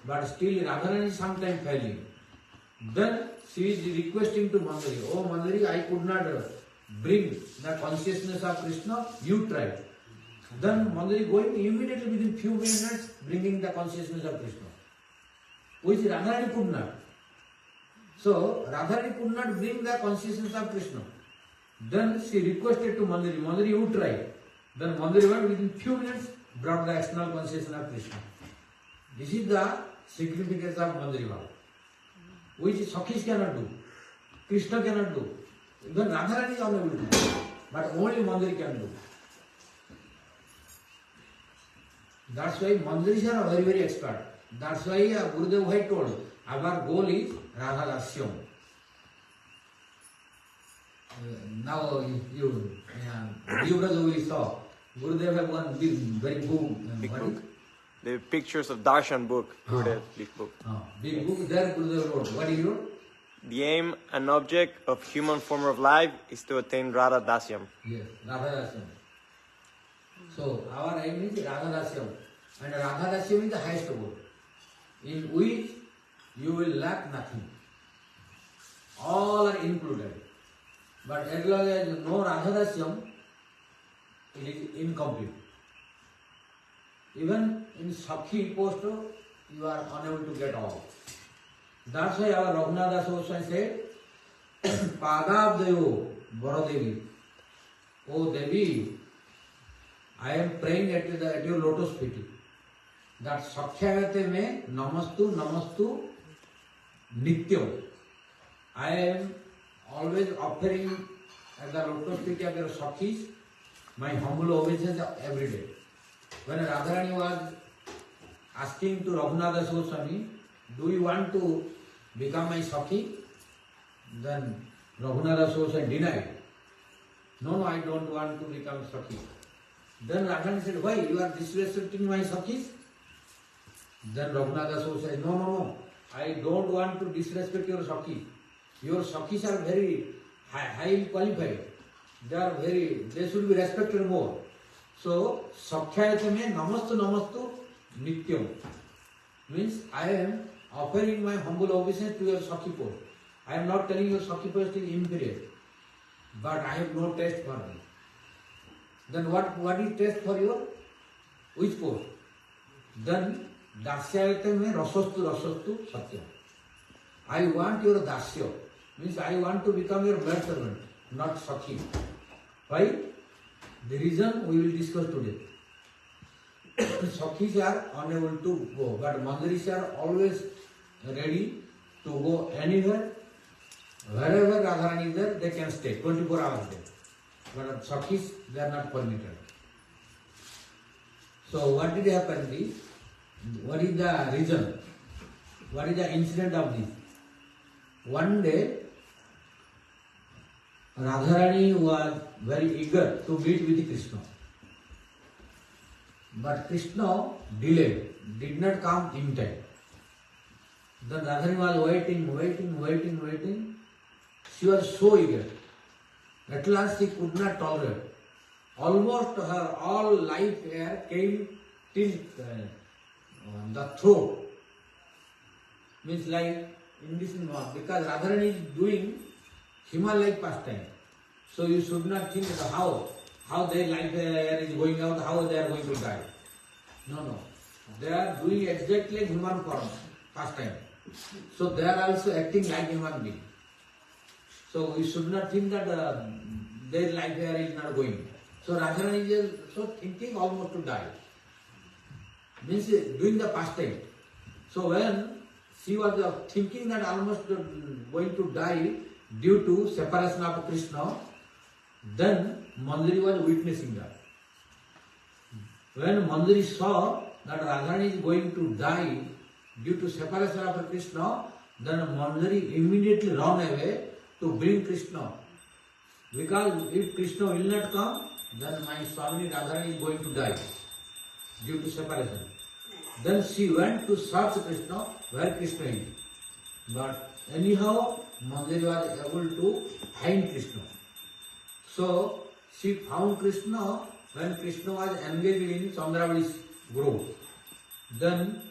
But still Radharani is sometimes failing. Then she is requesting to Mandiri, oh Mandiri, I could not bring the consciousness of Krishna, you try. Then Mandiri going immediately within few minutes bringing the consciousness of Krishna, which Radharani could not. So Radharani could not bring the consciousness of Krishna. Then she requested to Mandiri, Mandiri, you try. Then Mandiri went within few minutes brought the external consciousness of Krishna. This is the significance of Mandiri Bhava, which Sakhish cannot do, Krishna cannot do. Even Radharani is unable to do, but only Mandiri can do. That's why Mandiris are very, very expert. That's why Gurudev had told, our goal is Radha Dasyam. Now you will saw, Gurudev have one big, very big book. The pictures of Darshan book, Gurudev, big book. Big book, there Gurudev wrote. What he wrote? The aim and object of human form of life is to attain Radha Dasyam. Yes, Radha Dasyam. So our aim is Radha Dasyam. And Radha Dasyam is the highest goal, in which you will lack nothing. All are included. But as long as no Radhadasyam, it is incomplete. Even in Sakhi post, you are unable to get all. That's why our Raghunath Goswami said, Padabdevo Baradevi. Oh Devi, I am praying at your lotus feet. That Sakhyagate me namastu namastu nityam. I am always offering at the lotus feet of your Sakhis my humble obeisance every day. When Radharani was asking to Raghunath Goswami, do you want to become my Sakhi? Then Raghunath Goswami denied. No, I don't want to become Sakhi. Then Radharani said, why? You are disrespecting my Sakhis? Then Raghunath Goswami said, no, I don't want to disrespect your Sakhis. Your Sakhis are very highly qualified. They should be respected more. So, Sakhyayate me namastu nityam. Means I am offering my humble obeisance to your Sakhi post. I am not telling your Sakhi post is inferior. But I have no taste for it. Then what is taste for your? Which post? Then Dasyayate me rasastu satyam. I want your Dasya. Means I want to become your maid servant, not Sakhi. Why? The reason we will discuss today. Sakhis are unable to go, but Mandaris are always ready to go anywhere. Wherever Radharani is there, they can stay 24 hours there. But Sakhis, they are not permitted. So what did happen? What is the reason? What is the incident of this? One day, Radharani was very eager to meet with Krishna. But Krishna delayed, did not come in time. Then Radharani was waiting. She was so eager. At last she could not tolerate. Almost her all life hair came till the throat. Means like in this month, because Radharani is doing Himalaya pastime. So you should not think how their life hair is going out, how they are going to die. No. They are doing exactly human form pastime. So they are also acting like human being. So we should not think that their life hair is not going. So Radharani is also thinking almost to die. Means doing the pastime. So when she was thinking that almost going to die due to separation of Krishna, then Mandari was witnessing that. When Mandari saw that Radharani is going to die due to separation of Krishna, then Mandari immediately ran away to bring Krishna. Because if Krishna will not come, then my Swami Radharani is going to die due to separation. Then she went to search Krishna, where Krishna is. But anyhow, Mandari was able to find Krishna. So she found Krishna when Krishna was engaged in Chandravadi's grove. Then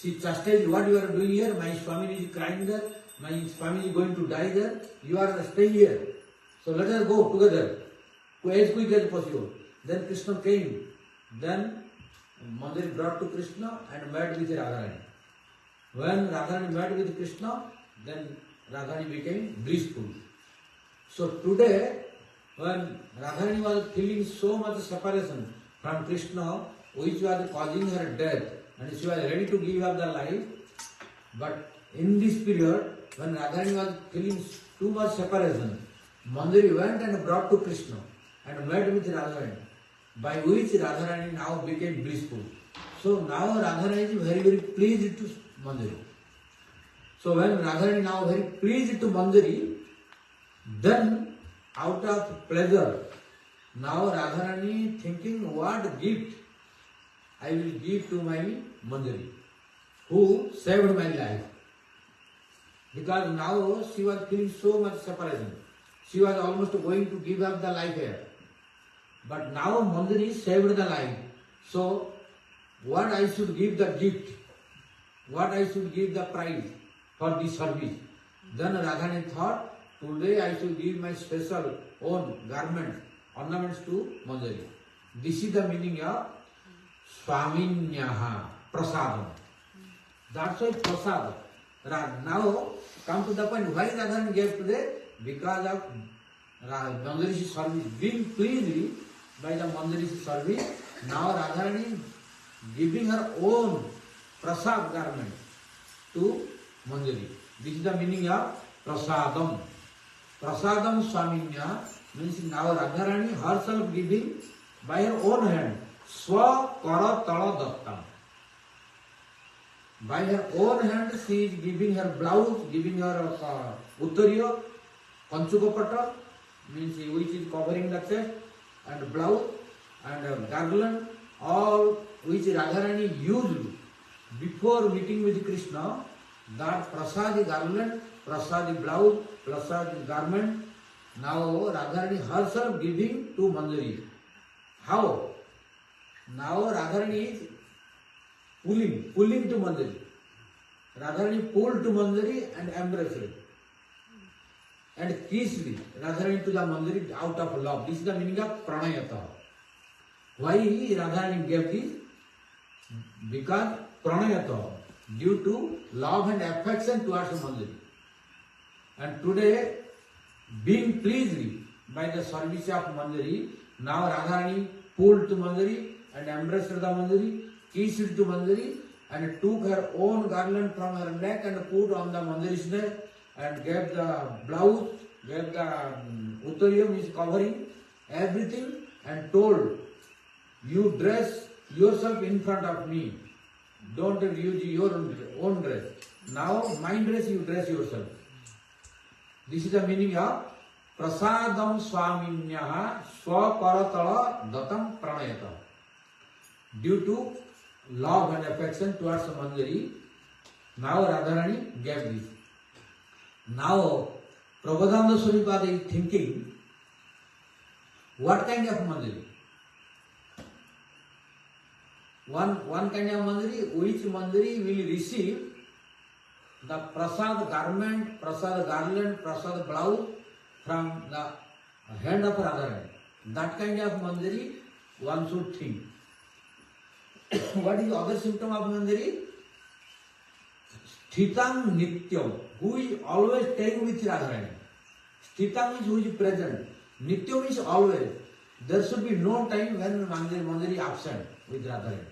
she chastised, what you are doing here? My Swami is crying there. My Swami is going to die there. You are staying here. So let us go together as quick as possible. Then Krishna came. Then Mandari brought to Krishna and met with Radharani. When Radharani met with Krishna, then Radharani became blissful. So today, when Radharani was feeling so much separation from Krishna, which was causing her death, and she was ready to give up the life, but in this period, when Radharani was feeling too much separation, Mandari went and brought to Krishna and met with Radharani, by which Radharani now became blissful. So now Radharani is very, very pleased to Mandari. So when Radharani now very pleased to Mandari, then out of pleasure, now Radharani thinking what gift I will give to my Mandari, who saved my life. Because now she was feeling so much separation. She was almost going to give up the life here. But now Mandari saved the life. So what I should give the gift? What I should give the prize for this service? Then Radharani thought, today I should give my special own garments, ornaments to Manjari. This is the meaning of Swaminyaha, prasadam. That's why prasad. Now come to the point why Radharani gave today, because of Manjari's service, being pleased by the Manjari's service. Now Radharani giving her own prasad garment to Manjari. This is the meaning of prasadam. Prasadam Swaminya means now Radharani herself giving by her own hand. Swa kara tala dattam. By her own hand she is giving her blouse, giving her uttariya, kanchukapata, means which is covering the chest, and blouse and garland, all which Radharani used before meeting with Krishna. That prasadi garland, prasadi blouse, prasadi garment, now Radharani herself giving to Manjari. How? Now Radharani is pulling to Manjari. Radharani pulled to Manjari and embraced it. And kissed Radharani to the Manjari out of love. This is the meaning of pranayata. Why Radharani gave this? Because pranayata, due to love and affection towards Manjari. And today, being pleased by the service of Manjari, now Radharani pulled to Manjari and embraced the Manjari, kissed to Manjari, and took her own garland from her neck and put on the Manjari's neck, and gave the blouse, gave the uttariyam, is covering everything, and told, you dress yourself in front of me. Don't use your own dress. Now my dress, you dress yourself. This is the meaning of prasadam swaminyaha swaparatala datam pranayata. Due to love and affection towards Manjari, now Radharani gave this. Now Prabodhananda Sripad is thinking, what kind of Manjari? One kind of Manjari, which Manjari will receive the prasad garment, prasad garland, prasad blouse from the hand of Radharani. That kind of Manjari one should think. What is the other symptom of Manjari? Sthitang nityam, who is always staying with Radharani. Sthitang is who is present. Nityam is always. There should be no time when Manjari is absent with Radharani.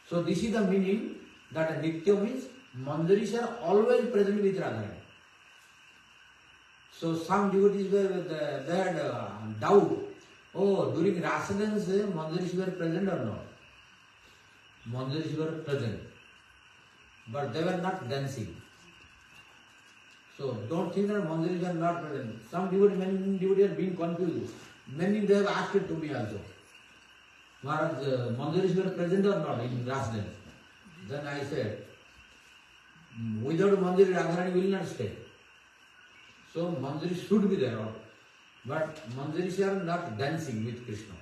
So this is the meaning that Nityam means Manjaris are always present with Radharani. So some devotees they had doubt. Oh, during Rasa dance, Manjaris were present or not? Manjaris were present, but they were not dancing. So don't think that Manjaris were not present. Some devotees, many devotees are being confused. Many they have asked it to me also. Maharaj, Manjaris were present or not in Rasa dance? Then I said, without Manjari, Radharani will not stay. So Manjari should be there, but Manjaris are not dancing with Krishna.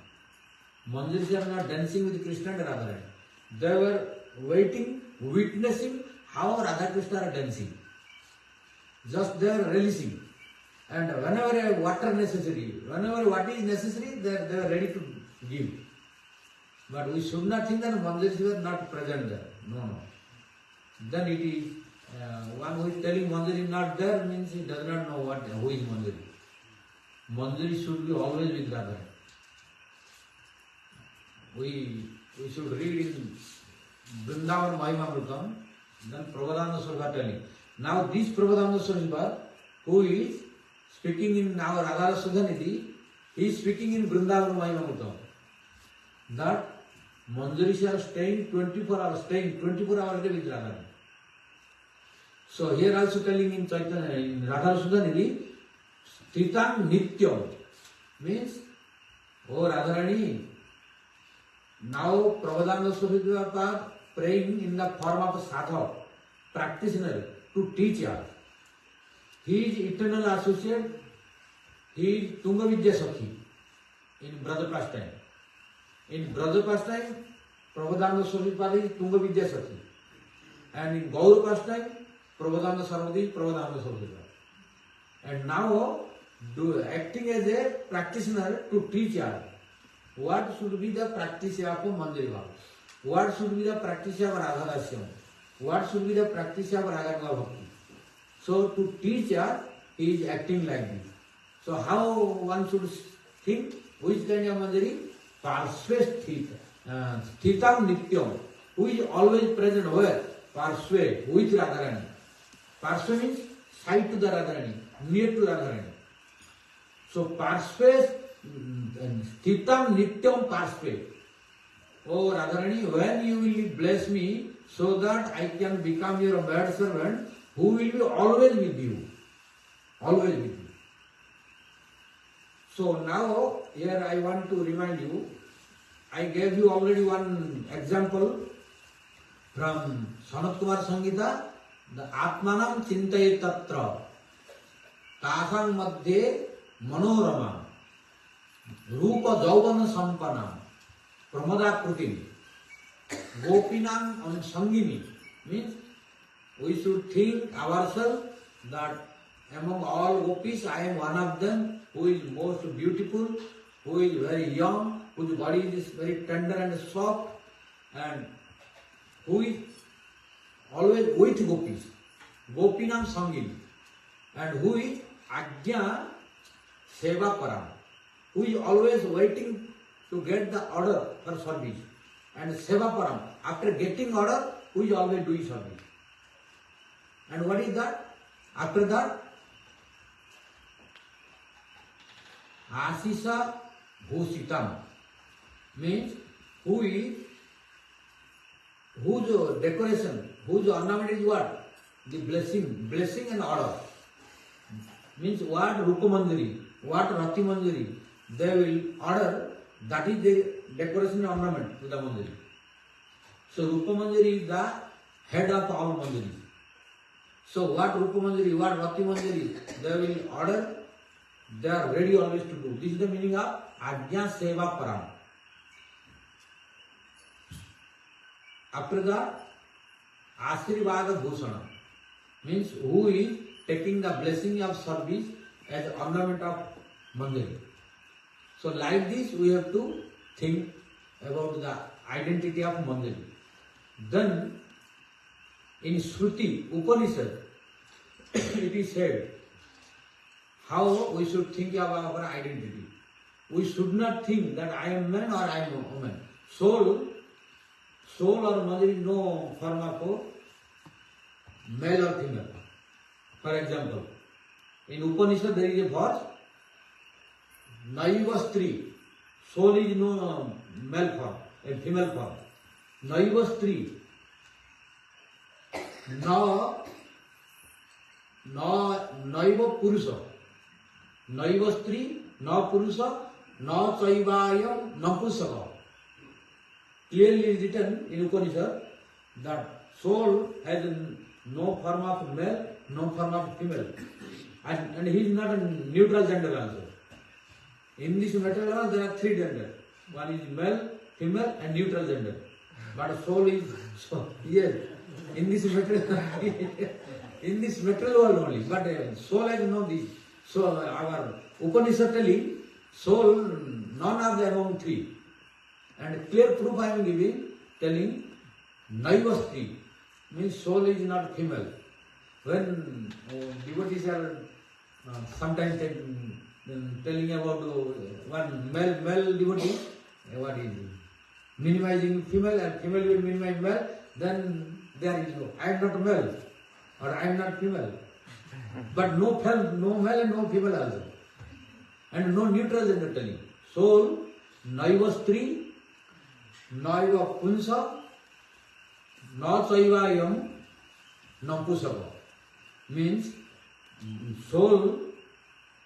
Manjaris are not dancing with Krishna and Radharani. They were waiting, witnessing how Radha Krishna are dancing. Just they are relishing. And whenever water necessary, whenever what is necessary, they are ready to give. But we should not think that Manjaris were not present there. No. Then it is one who is telling Manjari is not there means he does not know who is Manjari. Manjari should be always with Radha. We should read in Vrindavan Mahimamrutam, then Prabodhananda Sripad telling. Now this Prabodhananda Sripad, who is speaking in our Radha Sudhanidhi, he is speaking in Vrindavan Mahimamrutam. That Manjaris are staying 24 hours a day with Radha. So here also telling in Chaitanya, in Radha Sudhanidhi, Sthitang Nityam means, oh Radharani, now Prabodhananda Sripad praying in the form of a sadhak, practitioner, to teach us. He is eternal associate, he is Tungavidya Sakhi in Braja pastime. In Braja pastime, Prabodhananda Sripad is Tungavidya Sakhi. And in Gaura pastime, Prabodhananda Sarvadi, Prabodhananda Sarvadi. And now acting as a practitioner to teach us what should be the practice of Mandiri Bhava, what should be the practice of Radhadasyam, what should be the practice of Raganuga Bhakti. So to teach us, he is acting like this. So how one should think, which kind of Mandiri? Parsve Sthitam Nityam, who is always present where? Parsve, with Radharani. Parsve means side to the Radharani, near to Radharani. So Parsve Sthitam Nityam Parsve. Oh Radharani, when you will bless me so that I can become your bad servant, who will be always with you. Always with you. So now, here I want to remind you, I gave you already one example from Sanat Kumar Sangita, the Atmanam Chintaye Tatra, Tasang Madhye Manorama, Rupa Jauvana Sampana, Pramada Krutim, Gopinam on Sangini, means we should think ourselves that among all gopis, I am one of them who is most beautiful, who is very young, whose body is very tender and soft, and who is always with gopis, Gopinam Sangini, and who is Ajna Seva Param, who is always waiting to get the order for service, and Seva Param, after getting order, who is always doing service. And what is that? After that, Asisa Bhusitam means whose decoration, whose ornament is what? The blessing and order. Means what Rupa Mandiri, what Rati Mandiri, they will order, that is the decoration and ornament to the Mandiri. So Rupa Mandiri is the head of all Mandiri. So what Rupa Mandiri, what Rati Mandiri, they will order, they are ready always to do. This is the meaning of Ajna Seva Param. After that, Asirvada Bhushana means who is taking the blessing of service as ornament of Mandiri. So like this we have to think about the identity of Mandiri. Then in Shruti, Upanishad, it is said how we should think about our identity. We should not think that I am man or I am a woman. Soul or mother is no form of male or female. For example, in Upanishad there is a verse, Naiva Stri, soul is no male form, a female form. Naiva Stri, Naiva Purusha, Naiva Stri, na Purusha, na Chaivayam, na Pusaka. Clearly is written in Upanishad that soul has no form of male, no form of female. And he is not a neutral gender also. In this material there are three genders. One is male, female and neutral gender. But soul is, yes, in this material world only. But soul has no this. So our Upanishad telling soul, none of the among three. And clear proof I am giving, telling Naivasti means soul is not female. When devotees are sometimes telling about one male devotee, what is minimizing female and female will minimize male, then there is no, I am not male or I am not female. But no male and no female also. And no neutral gender telling. Soul, Naiva Stri, Naiva Punsa, Na Chaivayam, Nampusaka. Means soul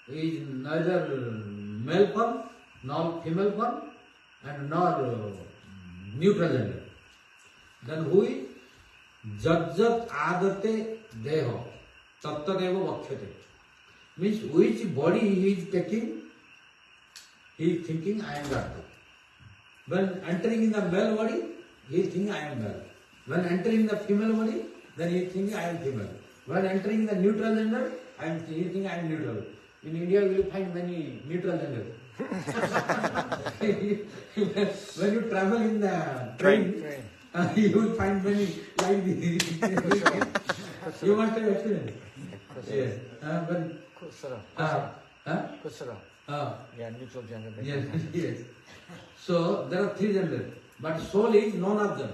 is neither male form, nor female form, and nor neutral gender. Then who is Jajjat Adate Deha, Tattadeva Vakhyate. Means which body he is taking, he is thinking I am that. When entering in the male body, he is thinking I am male. When entering the female body, then he is thinking I am female. When entering the neutral gender, he thinks I am neutral. In India, you will find many neutral genders. When you travel in the train. You will find many like this. You must have experienced. Yes. Yeah, neutral gender. Yes, yes. So there are three genders, but soul is none of them.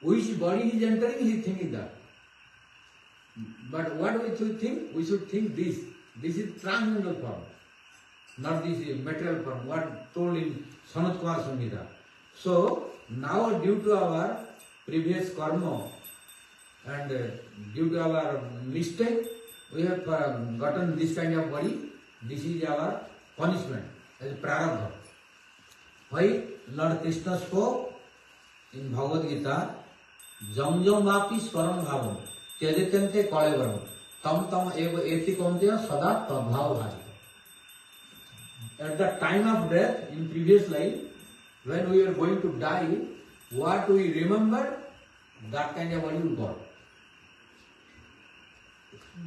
Which body is entering, he is thinking that. But what we should think? We should think this. This is transcendental form, not this material form, what told in Sanat Kumar Samhita. So, now due to our previous karma and due to our mistake, we have gotten this kind of body. This is our punishment as prarabdha. Why Lord Krishna spoke in Bhagavad Gita, Jam jam vapi swaram bhavam, tyajatante kalevaram, tam tam eva eti kaunteya sada prabhav bhaji. At the time of death, in previous life, when we are going to die, what we remember, that kind of body we got.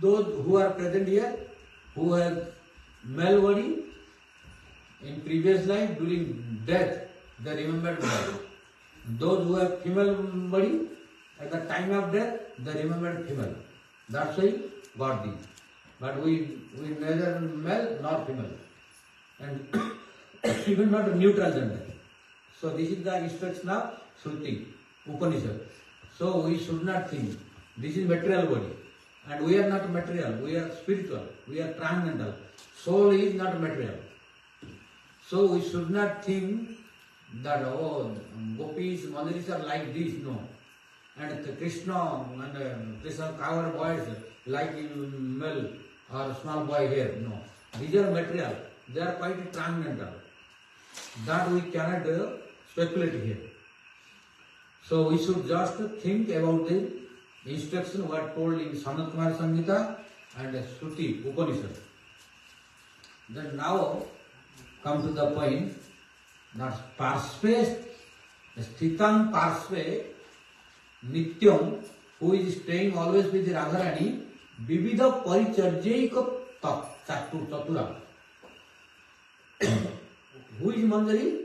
Those who are present here, who have male body, in previous life, during death, they remembered body. Those who have female body, at the time of death, they remembered female. That's why got these. But we neither male nor female. And even not a neutral gender. So this is the instruction of Shruti, Upanishad. So we should not think, this is material body. And we are not material, we are spiritual, we are transcendental. Soul is not material. So we should not think that, oh, gopis, mandaris are like this, no. And Krishna and Krishna cover boys like male or small boy here, no. These are material, they are quite transcendental. That we cannot speculate here. So we should just think about the instruction what told in Sanat Kumar Samhita and Shruti, Upanishad. Then now come to the point that Parsve, Sthitam Parsve, Nityam, who is staying always with Radharani, Vividha Paricharjaika Chatura. Who is Mandari?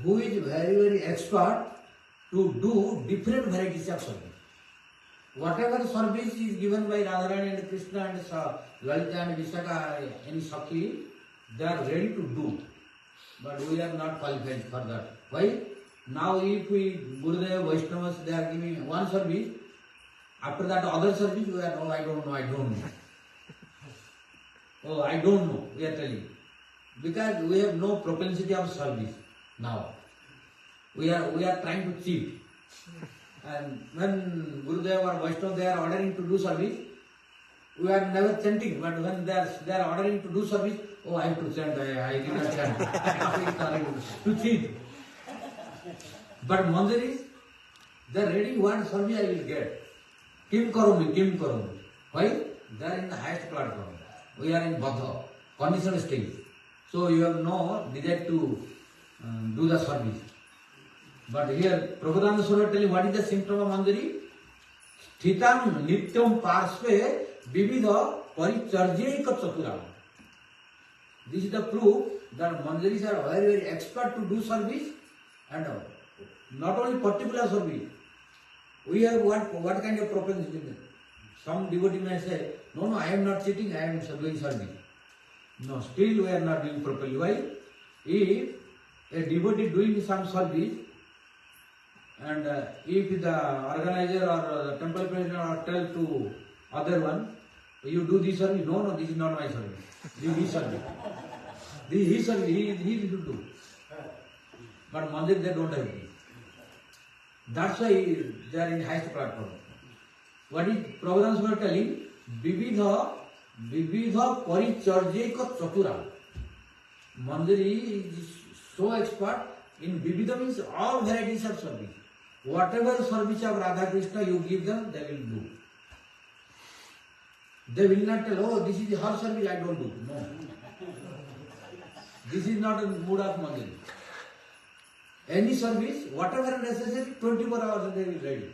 Who is very, very expert to do different varieties of service. Whatever service is given by Radharani and Krishna and Lalita and Vishaka, any Sakhi, they are ready to do. But we are not qualified for that. Why? Now if we, Gurudev, Vaishnavas, they are giving one service, after that other service, we are, oh, I don't know. Oh, I don't know, we are telling. Because we have no propensity of service now. We are trying to cheat. And when Gurudev or Vaishnava, they are ordering to do service, we are never chanting. But when they are ordering to do service, oh, I have to chant, I did not chant. To cheat. But Mandiris, they are ready, what service I will get. Kim Karumi. Why? They are in the highest platform. We are in Baddha, conditioned stage. So you have no desire to do the service. But here, Prabhupada Swarup telling what is the symptom of Mandari? Sthitam nityam parsve vividha paricharjaika chatura. This is the proof that Mandaris are very, very expert to do service and not only particular service. We have what kind of propensity? Some devotee may say, no, I am not cheating, I am doing service. No, still we are not doing properly. Why? If a devotee doing some service, and if the organizer or the temple president or tell to other one, you do this service, no, this is not my service. This is his service. This is his service, he should do. But Mandir, they don't have this. That's why they are in highest platform. What is Prabhupada Swarup telling? Vividha paricharjaika chatura. Mandiri is so expert in Vividha means all varieties of service. Whatever service of Radha Krishna you give them, they will do. They will not tell, oh, this is her service, I don't do. No. This is not a mood of Mandiri. Any service, whatever necessary, 24 hours they will ready.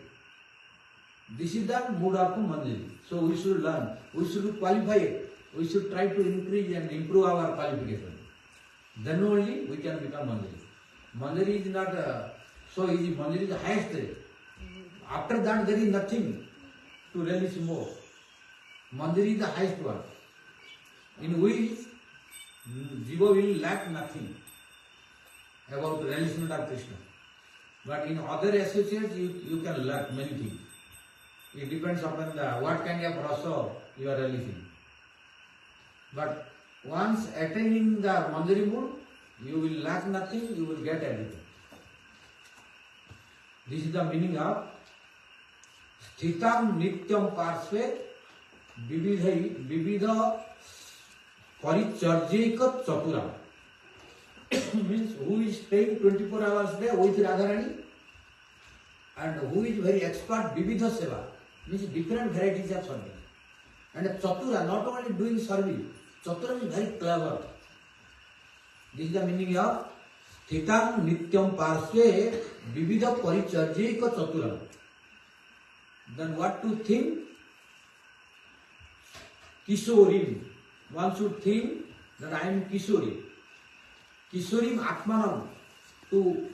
This is the mood of Manjari. So we should learn, we should qualify it, we should try to increase and improve our qualification. Then only we can become Manjari. Manjari is not so easy, Manjari is the highest grade. After that there is nothing to release more. Manjari is the highest one, in which Jiva will lack nothing about relation of Krishna. But in other associates you can lack many things. It depends upon what kind of rasa you are releasing. But once attaining the Manjari mood, you will lack nothing, you will get everything. This is the meaning of Sthitam Nityam Parsve Vividha Paricharjika Chatura. Means who is staying 24 hours a day with Radharani and who is very expert Vividha Seva, means different varieties of service. And Chatura, not only doing service, Chatura is very clever. This is the meaning of Sthitam Nityam Parsve Vividha Paricharjika Chatura. Then what to think? Kishorim. One should think that I am Kishori. Kishorim Atmanam. To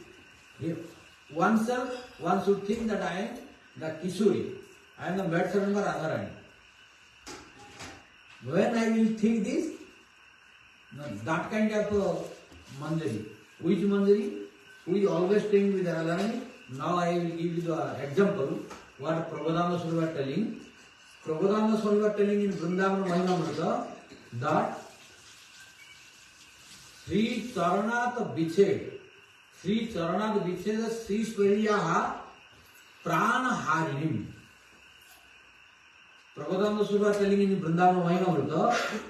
oneself, one should think that I am the Kishori. I am the maidservant of Radharani. When I will think this, that kind of Manjari. Which Manjari? Who is always staying with Radharani. Now I will give you the example what Prabhupada Swarup was telling. Prabhupada Swarup was telling in Vrindavan Mahimamrita that Sri Charanat Viched, Sri Charanat Viched, Sri Spariyaha Prana Harinim. Prabhupada Swarup was telling in Vrindavan Mahimamrita,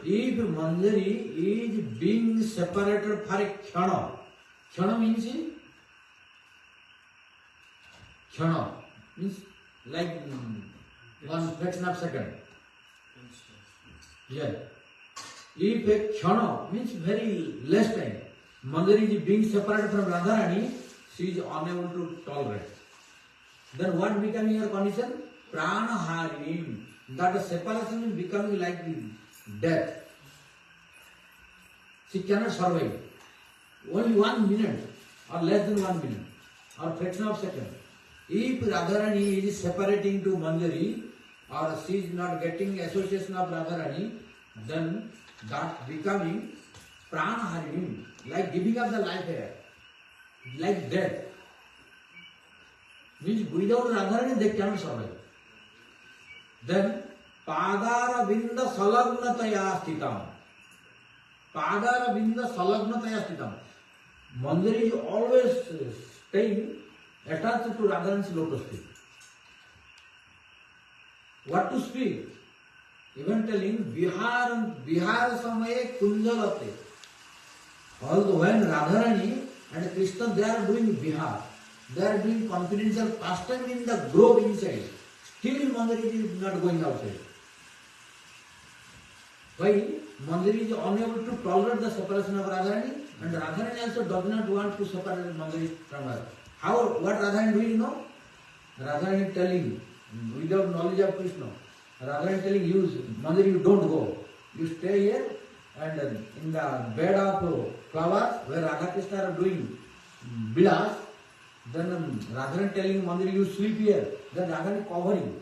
if Manjari is being separated for a Kshana, Kshana means Kshana means like one fraction of second. Yeah. If a Kshana means very less time, Manjari is being separated from Radharani, she is unable to tolerate. Then what becoming her condition? Prana Harinim. That separation is becoming like death. She cannot survive. Only 1 minute or less than 1 minute or fraction of second. If Radharani is separating to Manjari or she is not getting association of Radharani, then that becoming Prana Harinim, like giving up the life air, like death. Means without Radharani they cannot survive. Then Padara Vinda Salagnataya Sthitam. Padara Vinda Salagnataya Sthitam. Manjari is always staying attached to Radharani's lotus feet. What to speak? Even telling Vihar Samaye Kunjalate. Although when Radharani and Krishna they are doing Vihar, they are doing confidential pastime in the grove inside. Still Manjari is not going outside. Why? Manjari is unable to tolerate the separation of Radharani, and Radharani also does not want to separate Manjari from her. How? What Radharani doing? No? Radharani telling, without knowledge of Krishna, Radharani telling you, Manjari, you don't go. You stay here, and in the bed of flowers where Radha Krishna are doing bilas, then Radharani telling Manjari, you sleep here. Then Radharani covering,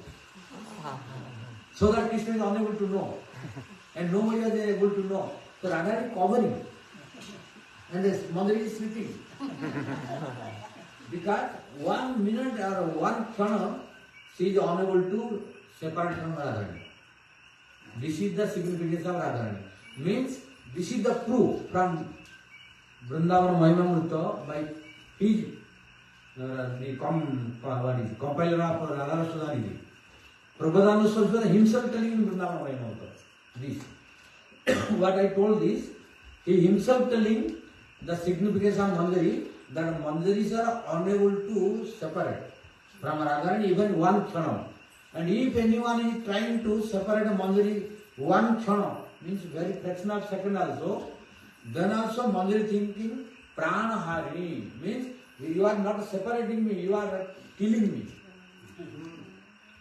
so that Krishna is unable to know, and nobody is able to know. So Radharani covering, and Manjari is sleeping. Because 1 minute or 1 kshana, she is unable to separate from Radharani. This is the significance of Radharani. Means this is the proof from Vrindavan Mahimamrita by his compiler of Radha Sudhanidhi. Prabhupada Swarup himself telling in Vrindavan Mahimamrita this. What I told this, he himself telling the significance of Manjari, that Manjaris are unable to separate from Radharani even 1 kshana. And if anyone is trying to separate a Manjari 1 kshana, means very fraction of second also, then also Manjari thinking Prana Harini, means you are not separating me, you are killing me.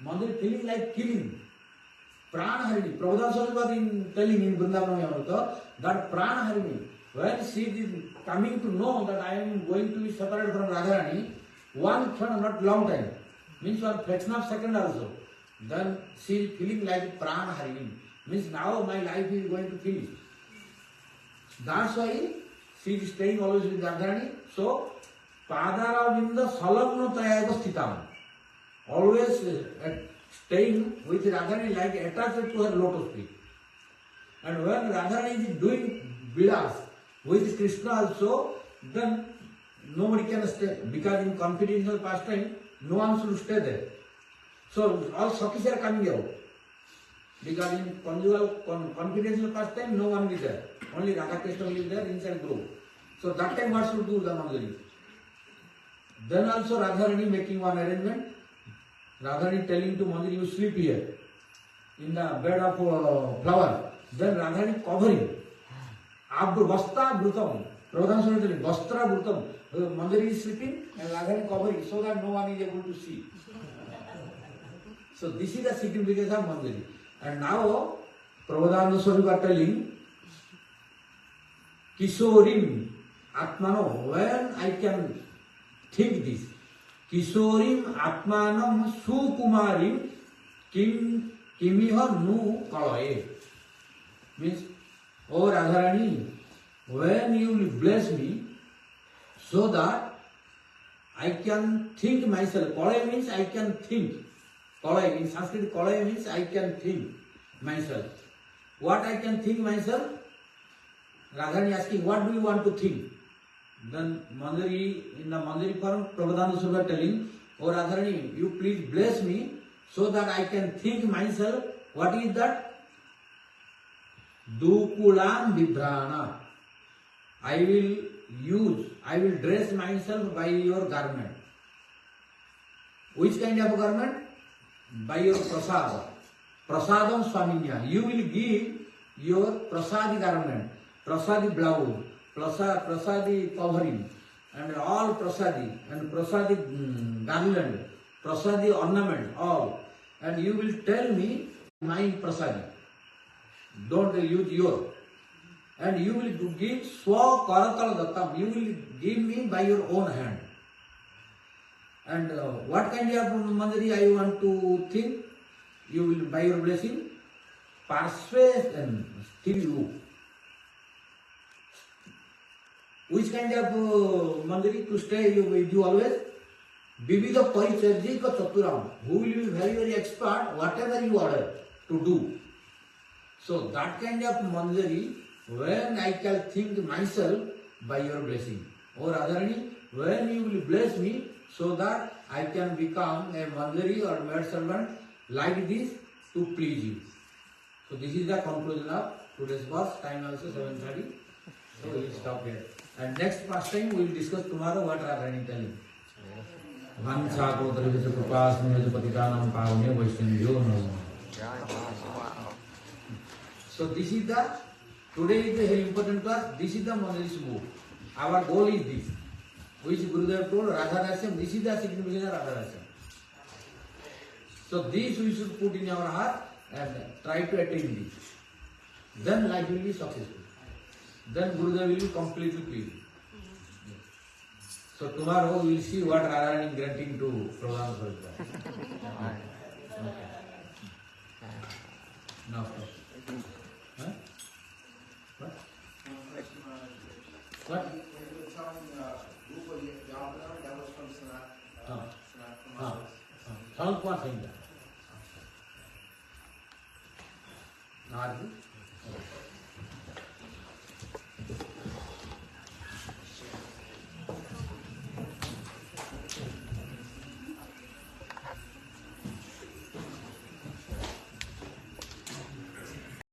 Mandari feeling like killing. Prana Harini. Prabhupada Swarup in telling in Vrindavan that Prana Harini, when she is coming to know that I am going to be separated from Radharani, one third, not long time, means one fraction of second also, then she is feeling like Prana Harini. Means now my life is going to finish. That's why she is staying always with Radharani. So, Padaravinda Salamnataya Stitam. Always staying with Radharani like attached to her lotus feet. And when Radharani is doing vilas with Krishna also, then nobody can stay. Because in confidential pastime, no one should stay there. So all Sakhis are coming out. Because in conjugal confidential pastime, no one is there. Only Radha Krishna will be there inside group. So that time what should do the Manjari? Then also Radharani making one arrangement. Radharani telling to Manjari, you sleep here in the bed of flower. Then Radharani covering. Vasta Brutam. Prabhupada Swarup telling, Vastra Brutam. Manjari is sleeping and Radharani covering so that no one is able to see. So this is the significance of Manjari. And now Prabhupada Swarup are telling, Kishorim Atmano, when I can think this, Kishorim Atmanam Sukumarim Kimiha Nu Kalaye. Means, oh Radharani, when you will bless me so that I can think myself. Kalaye means I can think. Kalaye, in Sanskrit, Kalaye means I can think myself. What I can think myself? Radharani asking, what do you want to think? Then Manjari, in the Manjari form, Prabhupada Swarup telling, oh Radharani, you please bless me so that I can think myself. What is that? Dukulam Vibhrana. I will dress myself by your garment. Which kind of garment? By your prasada. Prasadam Swaminya. You will give your prasadi garment, prasadi blouse, prasadi covering, and all prasadi, and prasadi garland, prasadi ornament, all. And you will tell me my prasadi. Don't use your. And you will give swa karakala dattam. You will give me by your own hand. And what kind of Manjari I want to think? You will, by your blessing, persuade and still you. Which kind of Manjari to stay with you always? Vividha Paricharjika Chaturam, who will be very, very expert, whatever you order to do. So that kind of Manjari, when I can think myself by your blessing. Or Radharani, when you will bless me, so that I can become a Manjari or maid servant like this to please you. So this is the conclusion of today's verse. Time also 7:30. So we will stop here. And next pastime we will discuss tomorrow what Radharani telling. So this is the, today is a very important class. This is the Manjari's move. Our goal is this. Which Gurudev told Radha Dasyam, this is the significance of Radha Dasyam. So this we should put in our heart and try to attain this. Then life will be successful. Then Gurudev will be completely pleased. So tomorrow we will see what Radharani is granting to Prabhupada Swarup. Okay. Now stop. Huh? What? What? Sanat Kumar saying that. Now,